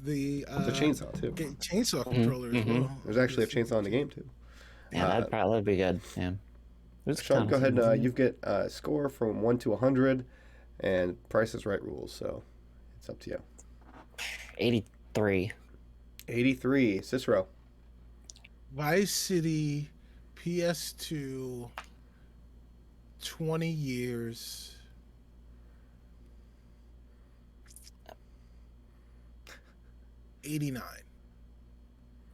chainsaw too. Chainsaw controller as well. There's actually a chainsaw in the game too. Yeah, that'd probably be good. Yeah. Sean, go ahead. You get a score from 1 to 100, and Price is Right rules. So it's up to you. 83. 83. Cicero. Vice City, PS2, 20 years. $89.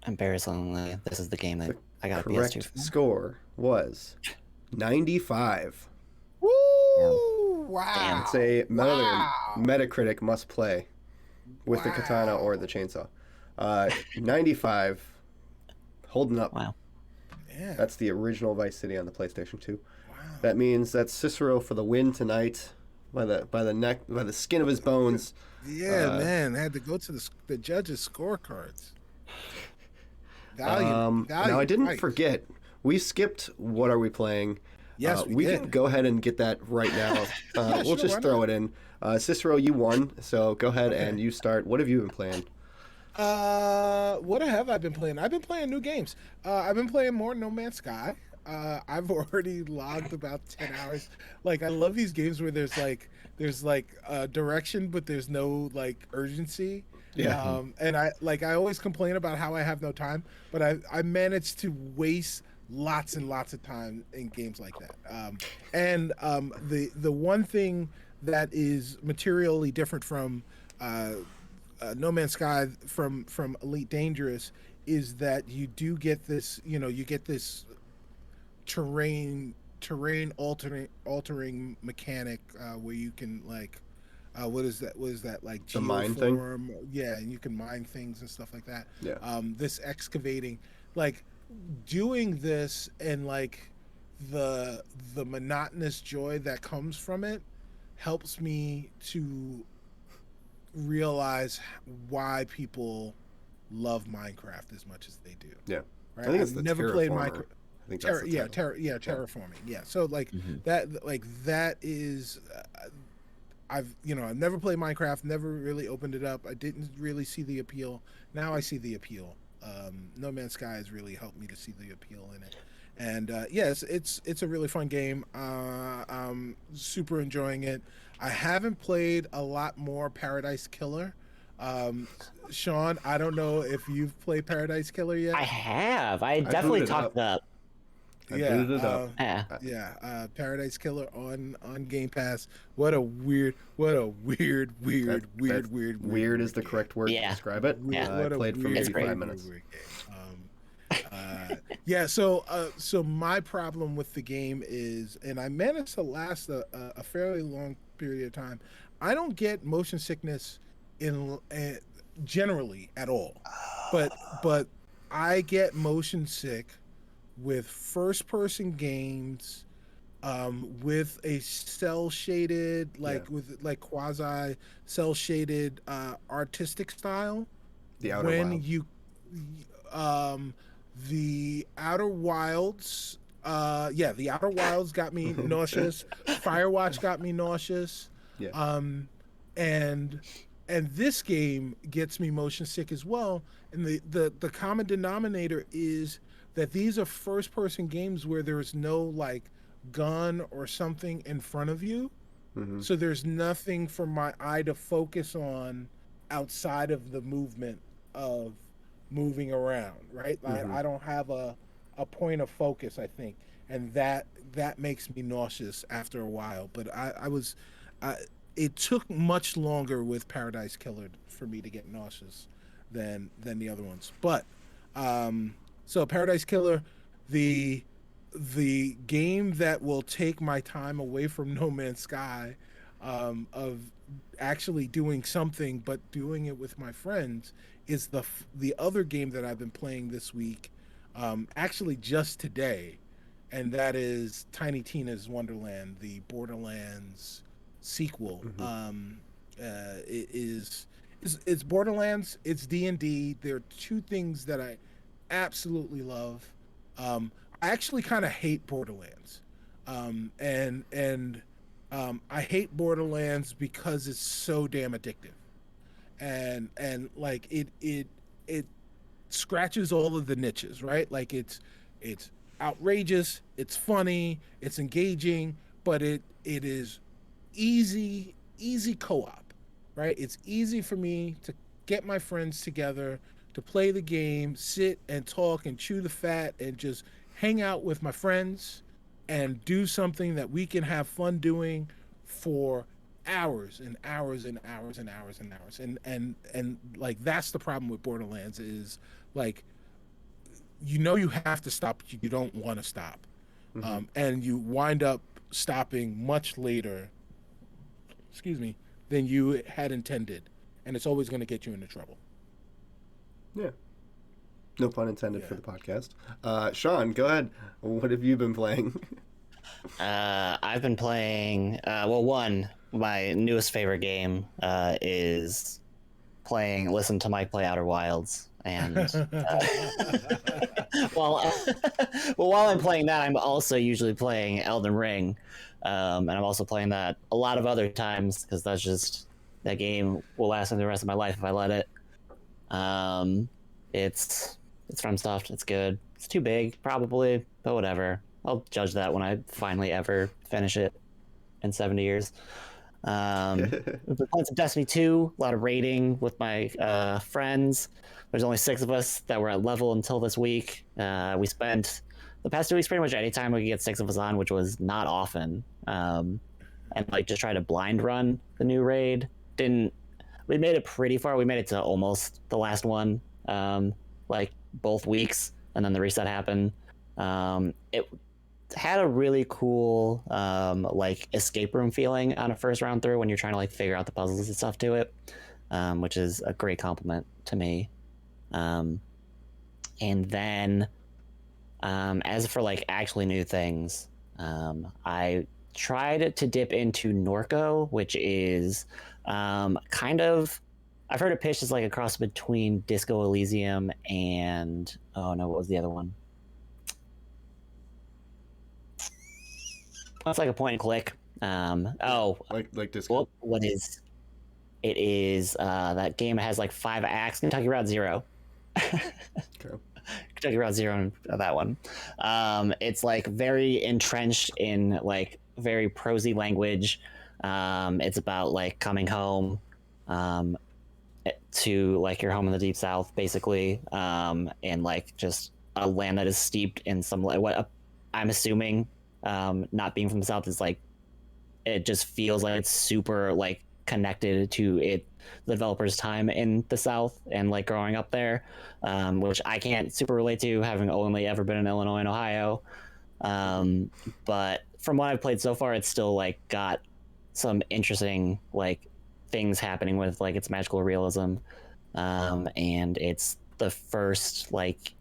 Embarrassingly, this is the game that I got a Correct PS2 for. score was 95. Woo! Wow. It's a Metacritic must play with the katana or the chainsaw. 95. Holding up. Wow. Yeah. That's the original Vice City on the PlayStation 2. Wow. That means that's Cicero for the win tonight by the skin of his bones. Yeah, man. I had to go to the judges' scorecards. Now, I didn't forget. We skipped What Are We Playing? Yes, we did. can go ahead and get that right now. We'll sure, just why throw not? it in. Cicero, you won, so go ahead and you start. What have you been playing? What have I been playing? I've been playing new games. I've been playing more No Man's Sky. I've already logged about 10 hours. Like, I love these games where there's direction, but there's no like urgency. Yeah. And I always complain about how I have no time, but I managed to waste lots and lots of time in games like that. The one thing that is materially different from No Man's Sky from Elite Dangerous is that you do get this, you get this terrain altering mechanic where you can like what is that like The mine thing? geoform? Yeah, and you can mine things and stuff like that. Yeah. This excavating, like doing this, and like the monotonous joy that comes from it helps me to realize why people love Minecraft as much as they do. Yeah. Right? I think it's I've the never played terraformer. Minecraft. I think that's the title. Terraforming. Yeah. So like that is I've never played Minecraft, never really opened it up. I didn't really see the appeal. Now I see the appeal. No Man's Sky has really helped me to see the appeal in it. And yes, it's a really fun game. I'm super enjoying it. I haven't played a lot more Paradise Killer. Sean, I don't know if you've played Paradise Killer yet. I have. I definitely booted talked it up. I booted it up. Yeah. Paradise Killer on Game Pass. What a weird Weird is the game. correct word to describe it. Yeah. I played for maybe 5 minutes. Weird game. So my problem with the game is, and I managed to last a fairly long period of time, I don't get motion sickness in generally at all, but I get motion sick with first person games with a cell shaded, Yeah. with like quasi cell shaded artistic style. The Outer When Wilds. you, um, the Outer Wilds, yeah, the Outer Wilds got me nauseous. Firewatch got me nauseous. Yeah. Um, and this game gets me motion sick as well. And the common denominator is that these are first person games where there's no like gun or something in front of you, Hmm. so there's nothing for my eye to focus on outside of the movement of moving around, right? Hmm. I don't have a point of focus, I think, and that makes me nauseous after a while. But I was, I, it took much longer with Paradise Killer for me to get nauseous than the other ones. But so Paradise Killer, the game that will take my time away from No Man's Sky, of actually doing something but doing it with my friends, is the other game that I've been playing this week, actually just today, and that is Tiny Tina's Wonderland, the Borderlands sequel. Hmm. It is it's Borderlands, it's D&D. There are two things that I absolutely love. I actually kind of hate Borderlands, and I hate Borderlands because it's so damn addictive, and like it scratches all of the niches, right? Like it's outrageous, it's funny, it's engaging, but it is easy co-op, right? It's easy for me to get my friends together to play the game, sit and talk and chew the fat and just hang out with my friends and do something that we can have fun doing for hours and hours and hours and hours and hours. And like that's the problem with Borderlands is like you have to stop, but you don't want to stop, Hmm. and you wind up stopping much later, excuse me, than you had intended, and it's always going to get you into trouble. Yeah. No pun intended for Yeah. the podcast. Sean, go ahead. What have you been playing? I've been playing. Well, one, my newest favorite game is playing. Listen to Mike play Outer Wilds, and well, well, while I'm playing that, I'm also usually playing Elden Ring, and I'm also playing that a lot of other times because that's just that game will last me the rest of my life if I let it. Um, it's from Soft. It's good. It's too big, probably, but whatever. I'll judge that when I finally ever finish it in 70 years. We've been playing some Destiny 2, a lot of raiding with my friends. There's only 6 of us that were at level until this week. We spent the past 2 weeks pretty much any time we could get 6 of us on, which was not often. And like just try to blind run the new raid. Didn't We made it pretty far. We made it to almost the last one, like both weeks, and then the reset happened. It had a really cool like escape room feeling on a first round through when you're trying to like figure out the puzzles and stuff to it, which is a great compliment to me. Um, and then as for like actually new things, I tried to dip into Norco, which is kind of, I've heard it pitched as like a cross between Disco Elysium and, oh no, what was the other one? It's like a point and click. like disco. What is it? Is that game has like 5 acts? Kentucky Route Zero. Okay. Kentucky Route Zero, that one. It's like very entrenched in like very prosy language. It's about like coming home to like your home in the deep south, basically, and like just a land that is steeped in some what I'm assuming, not being from the south, is like it just feels like it's super like connected to the developer's time in the south and like growing up there, which I can't super relate to, having only ever been in Illinois and Ohio. But from what I've played so far, it's still like got some interesting like things happening with like its magical realism, and it's the first like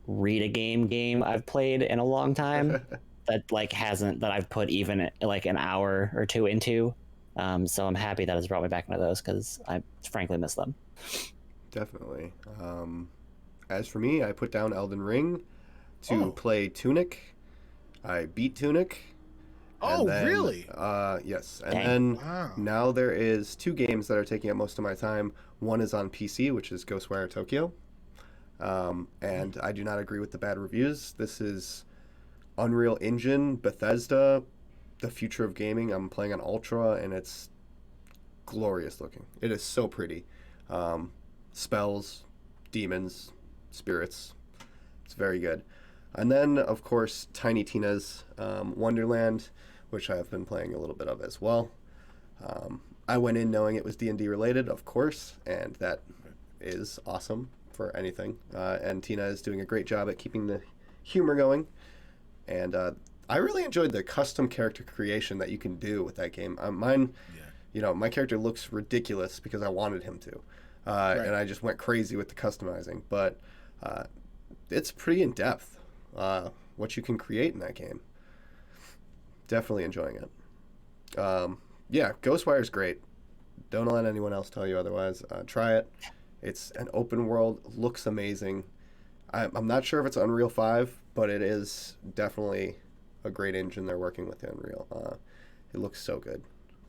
read a game I've played in a long time. that like hasn't that I've put even like an hour or two into. So I'm happy that it's brought me back into those because I frankly miss them. Definitely. As for me, I put down Elden Ring to play Tunic. I beat Tunic. Oh, And then, really? yes. And Dang. then Wow. now there is 2 games that are taking up most of my time. One is on PC, which is Ghostwire Tokyo. And I do not agree with the bad reviews. This is Unreal Engine, Bethesda, the future of gaming. I'm playing on Ultra, and it's glorious looking. It is so pretty. Spells, demons, spirits. It's very good. And then, of course, Tiny Tina's Wonderland, which I've been playing a little bit of as well. I went in knowing it was D&D related, of course, and that is awesome for anything. And Tina is doing a great job at keeping the humor going. And I really enjoyed the custom character creation that you can do with that game. My character looks ridiculous because I wanted him to. And I just went crazy with the customizing. But it's pretty in-depth, what you can create in that game. Definitely enjoying it. Ghostwire is great. Don't let anyone else tell you otherwise. Try it. It's an open world, looks amazing. I'm not sure if it's Unreal 5, but it is definitely a great engine they're working with in Unreal. It looks so good.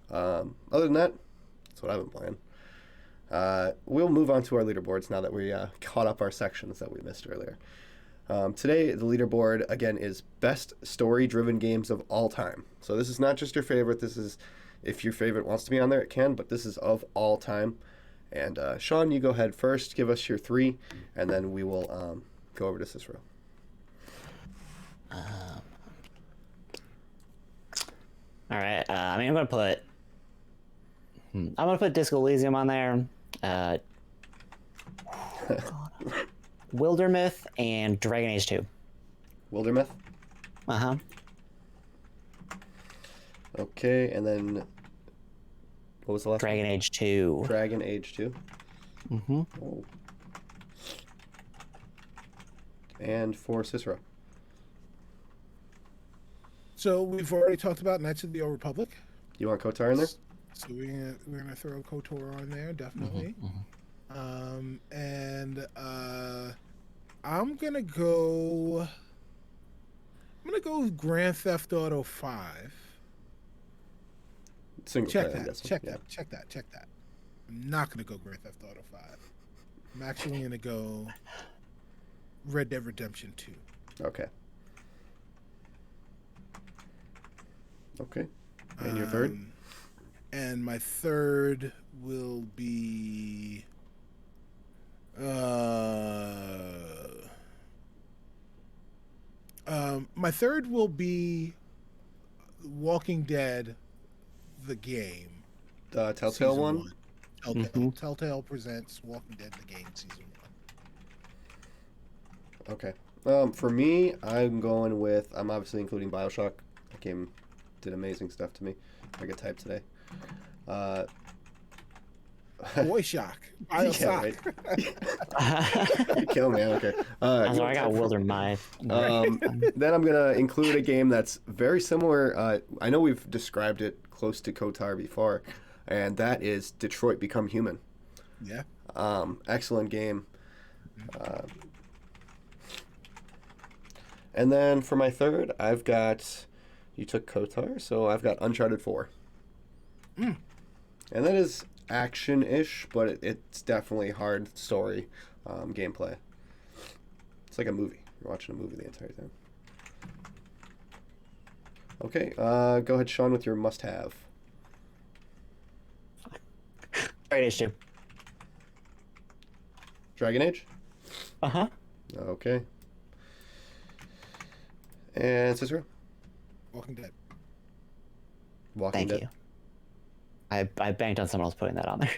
Other than that, that's what I've been playing. We'll move on to our leaderboards now that we caught up our sections that we missed earlier. Today, the leaderboard, again, is best story-driven games of all time. So this is not just your favorite. This is, if your favorite wants to be on there, it can, but this is of all time. And Sean, you go ahead first. Give us your 3, and then we will go over to Cicero. All right. I'm gonna put Disco Elysium on there. Wildermyth and Dragon Age 2. Wildermyth? Uh-huh. Okay, and then what was the last Dragon Age 2. Dragon Age 2. Mm-hmm. Oh. And for Cicero. So we've already talked about Knights of the Old Republic. You want Kotar in there? So we're gonna throw KOTOR on there, definitely. And I'm gonna go with Grand Theft Auto 5. Single Check player, I'm that. guessing. Check Yeah. that. Check that. Check that. I'm not gonna go Grand Theft Auto 5. I'm actually gonna go Red Dead Redemption 2. Okay. Okay. And your third? And my third will be Walking Dead, the game. The Telltale Season one? Telltale presents Walking Dead, the game, season 1. Okay. For me, I'm obviously including BioShock. That game did amazing stuff to me. I get typed today. Boy Shock. Bioshock. Right. You kill me. Okay. I got Wildermyth. Then I'm gonna include a game that's very similar. I know we've described it close to Kotar before, and that is Detroit Become Human. Yeah. Excellent game. And then for my third, you took Kotar, so I've got Uncharted 4. And that is action-ish, but it's definitely hard story gameplay. It's like a movie. You're watching a movie the entire time. Okay, go ahead, Sean, with your must-have. Dragon Age 2. Dragon Age? Uh-huh. Okay. And Cicero? Walking Dead. Walking Thank Dead. you. I banked on someone else putting that on there.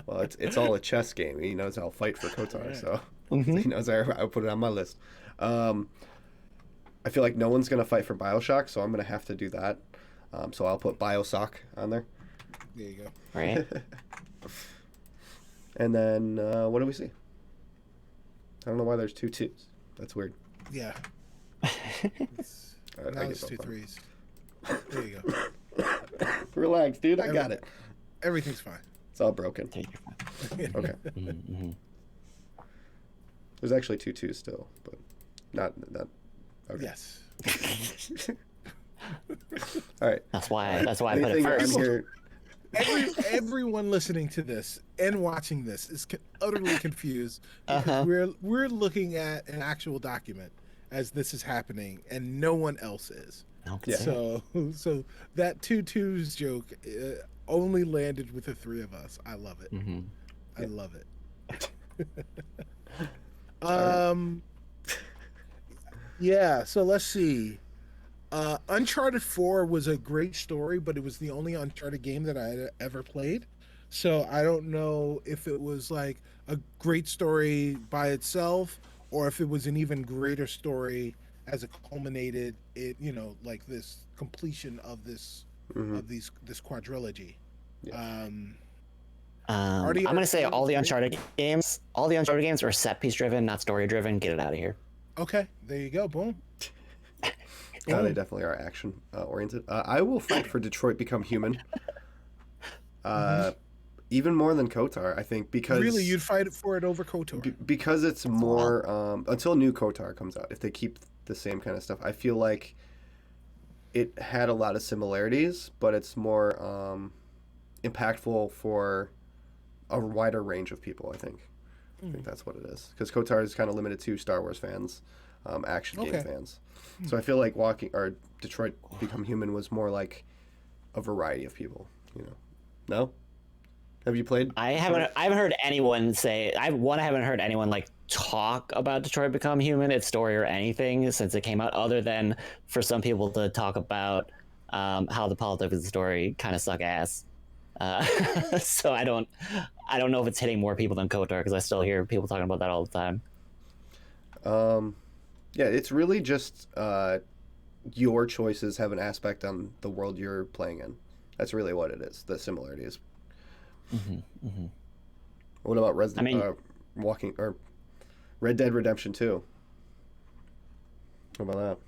Well, it's all a chess game. He knows I'll fight for Kotar, so he knows I'll put it on my list. I feel like no one's going to fight for BioShock, so I'm going to have to do that. So I'll put BioShock on there. There you go. Right. And then what do we see? I don't know why there's 2 twos. That's weird. Yeah. All right, Now I it's get two both of them. threes. There you go. Relax, dude. I got it. Everything's fine. It's all broken. Take your Okay. mm-hmm. There's actually 2-2 still, but not. Okay. Yes. All right. That's why I put it Anything on first. here? Everyone listening to this and watching this is utterly confused because Uh-huh. we're looking at an actual document as this is happening, and no one else is. Okay. Yeah. So that 2-2s joke only landed with the three of us. I love it. Mm-hmm. I love it. Yeah. So let's see. Uncharted 4 was a great story, but it was the only Uncharted game that I had ever played. So I don't know if it was like a great story by itself or if it was an even greater story as it culminated it, like this completion of this this quadrilogy. Yeah. Artie, I'm gonna say are- all the Uncharted games are set piece driven, not story driven. Get it out of here. Okay, there you go. Boom. They definitely are action oriented. I will fight for Detroit Become Human. Even more than KOTOR, I think, because Really, you'd fight for it over KOTOR? because it's more until new KOTOR comes out. If they keep the same kind of stuff, I feel like it had a lot of similarities, but it's more impactful for a wider range of people. I think that's what it is, because KOTOR is kind of limited to Star Wars fans, action game fans. So I feel like Detroit Become Human was more like a variety of people. No. Have you played? I haven't heard anyone say. I haven't heard anyone like talk about Detroit Become Human, its story or anything since it came out, other than for some people to talk about how the politics of the story kind of suck ass. So I don't know if it's hitting more people than KOTOR, because I still hear people talking about that all the time. Yeah, it's really just your choices have an aspect on the world you're playing in. That's really what it is. The similarities. What about Red Dead Redemption 2? What about that?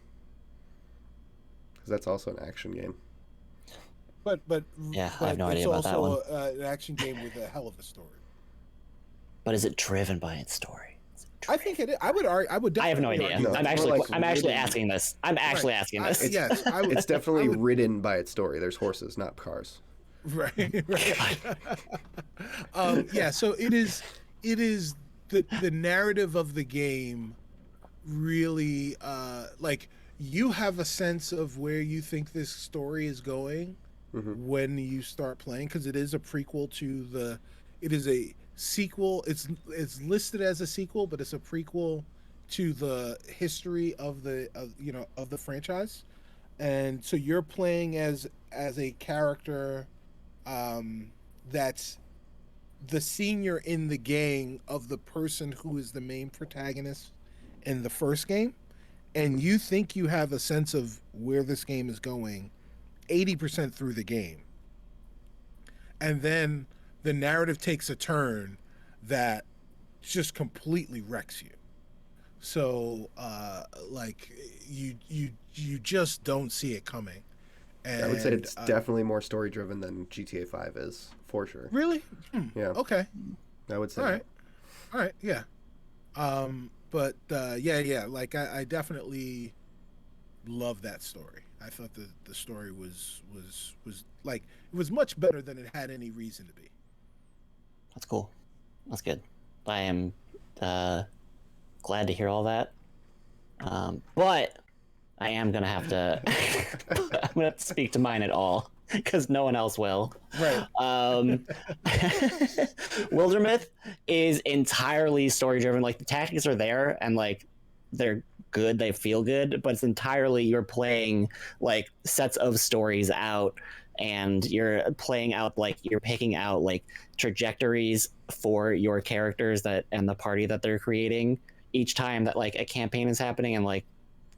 Because that's also an action game. But Yeah, I have no idea about that It's also an action game with a hell of a story. But is it driven by its story? I think it is. I would definitely I have no idea. No, I'm it's more actually like asking this. I'm actually asking this. Yes, I would. It's definitely I would- ridden by its story. There's horses, not cars. Right. Yeah. So it is the narrative of the game. Really, like you have a sense of where you think this story is going when you start playing, because it is a prequel to it is a sequel. It's listed as a sequel, but it's a prequel to the history of the franchise. And so you're playing as a character that's the senior in the gang of the person who is the main protagonist in the first game, and you think you have a sense of where this game is going 80% through the game, and then the narrative takes a turn that just completely wrecks you. So like you just don't see it coming. And, I would say it's definitely more story driven than GTA 5 is, for sure. Really? Yeah. Okay. I would say. All right. Yeah. But yeah. Like I definitely love that story. I thought the story was like it was much better than it had any reason to be. That's cool. That's good. I am glad to hear all that. But I am gonna have to. I'm gonna have to speak to mine at all, because no one else will. Right. Wildermyth is entirely story driven. Like the tactics are there and like they're good, they feel good, but it's entirely you're playing like sets of stories out, and you're playing out like you're picking out like trajectories for your characters and the party that they're creating each time that like a campaign is happening, and like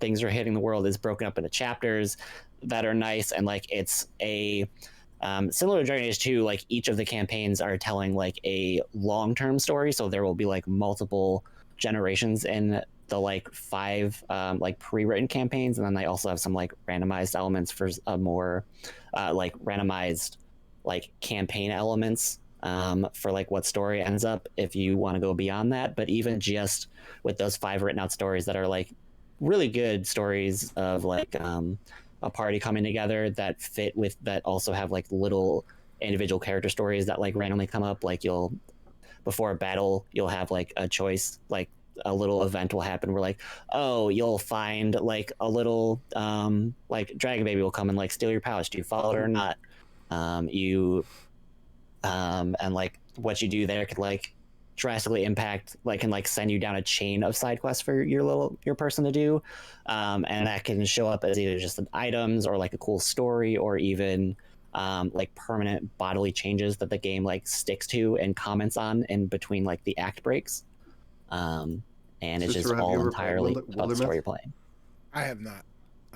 things are hitting the world is broken up into chapters that are nice, and like it's a similar to Dragon Age 2, like each of the campaigns are telling like a long-term story, so there will be like multiple generations in the like 5 like pre-written campaigns, and then they also have some like randomized elements for a more like randomized like campaign elements for like what story ends up if you want to go beyond that. But even just with those 5 written out stories that are like really good stories of like a party coming together that fit with that also have like little individual character stories that like randomly come up, like you'll before a battle you'll have like a choice, like a little event will happen where like, oh, you'll find like a little like dragon baby will come and like steal your pouch, do you follow it or not? You and like what you do there could like drastically impact, like, can like send you down a chain of side quests for your person to do, and that can show up as either just items or like a cool story, or even like permanent bodily changes that the game like sticks to and comments on in between like the act breaks, and it's just all entirely about the story you're playing. I have not.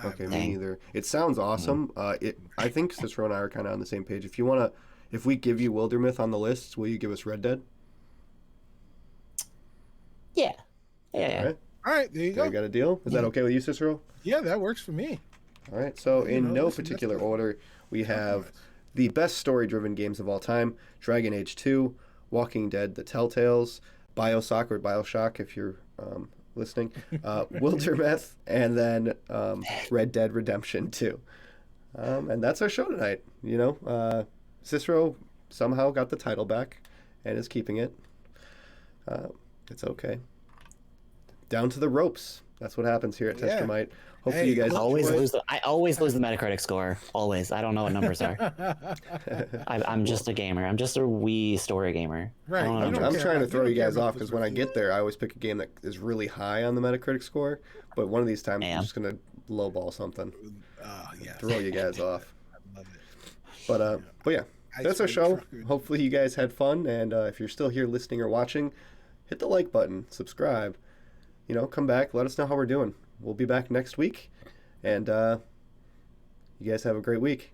Okay, me neither. It sounds awesome. I think Cicero and I are kind of on the same page. If we give you Wildermyth on the list, will you give us Red Dead? Yeah. All right, there you go. I got a deal. Is that okay with you, Cicero? Yeah, that works for me. All right, so in no particular order, we have the best story-driven games of all time: Dragon Age 2, Walking Dead: The Telltales, Bioshock, if you're listening, Wildermyth, and then Red Dead Redemption 2. And that's our show tonight. Cicero somehow got the title back and is keeping it. It's okay. Down to the ropes. That's what happens here at Testermite. Hopefully you guys I always lose the Metacritic score. Always. I don't know what numbers are. I'm just a gamer. I'm just a wee story gamer. Right. I'm trying to throw you guys off because when I get there, I always pick a game that is really high on the Metacritic score. But one of these times, I'm just going to lowball something. Throw you guys off. I love it. But yeah, that's our show. Hopefully you guys had fun. And if you're still here listening or watching, hit the like button, subscribe. Come back. Let us know how we're doing. We'll be back next week. And you guys have a great week.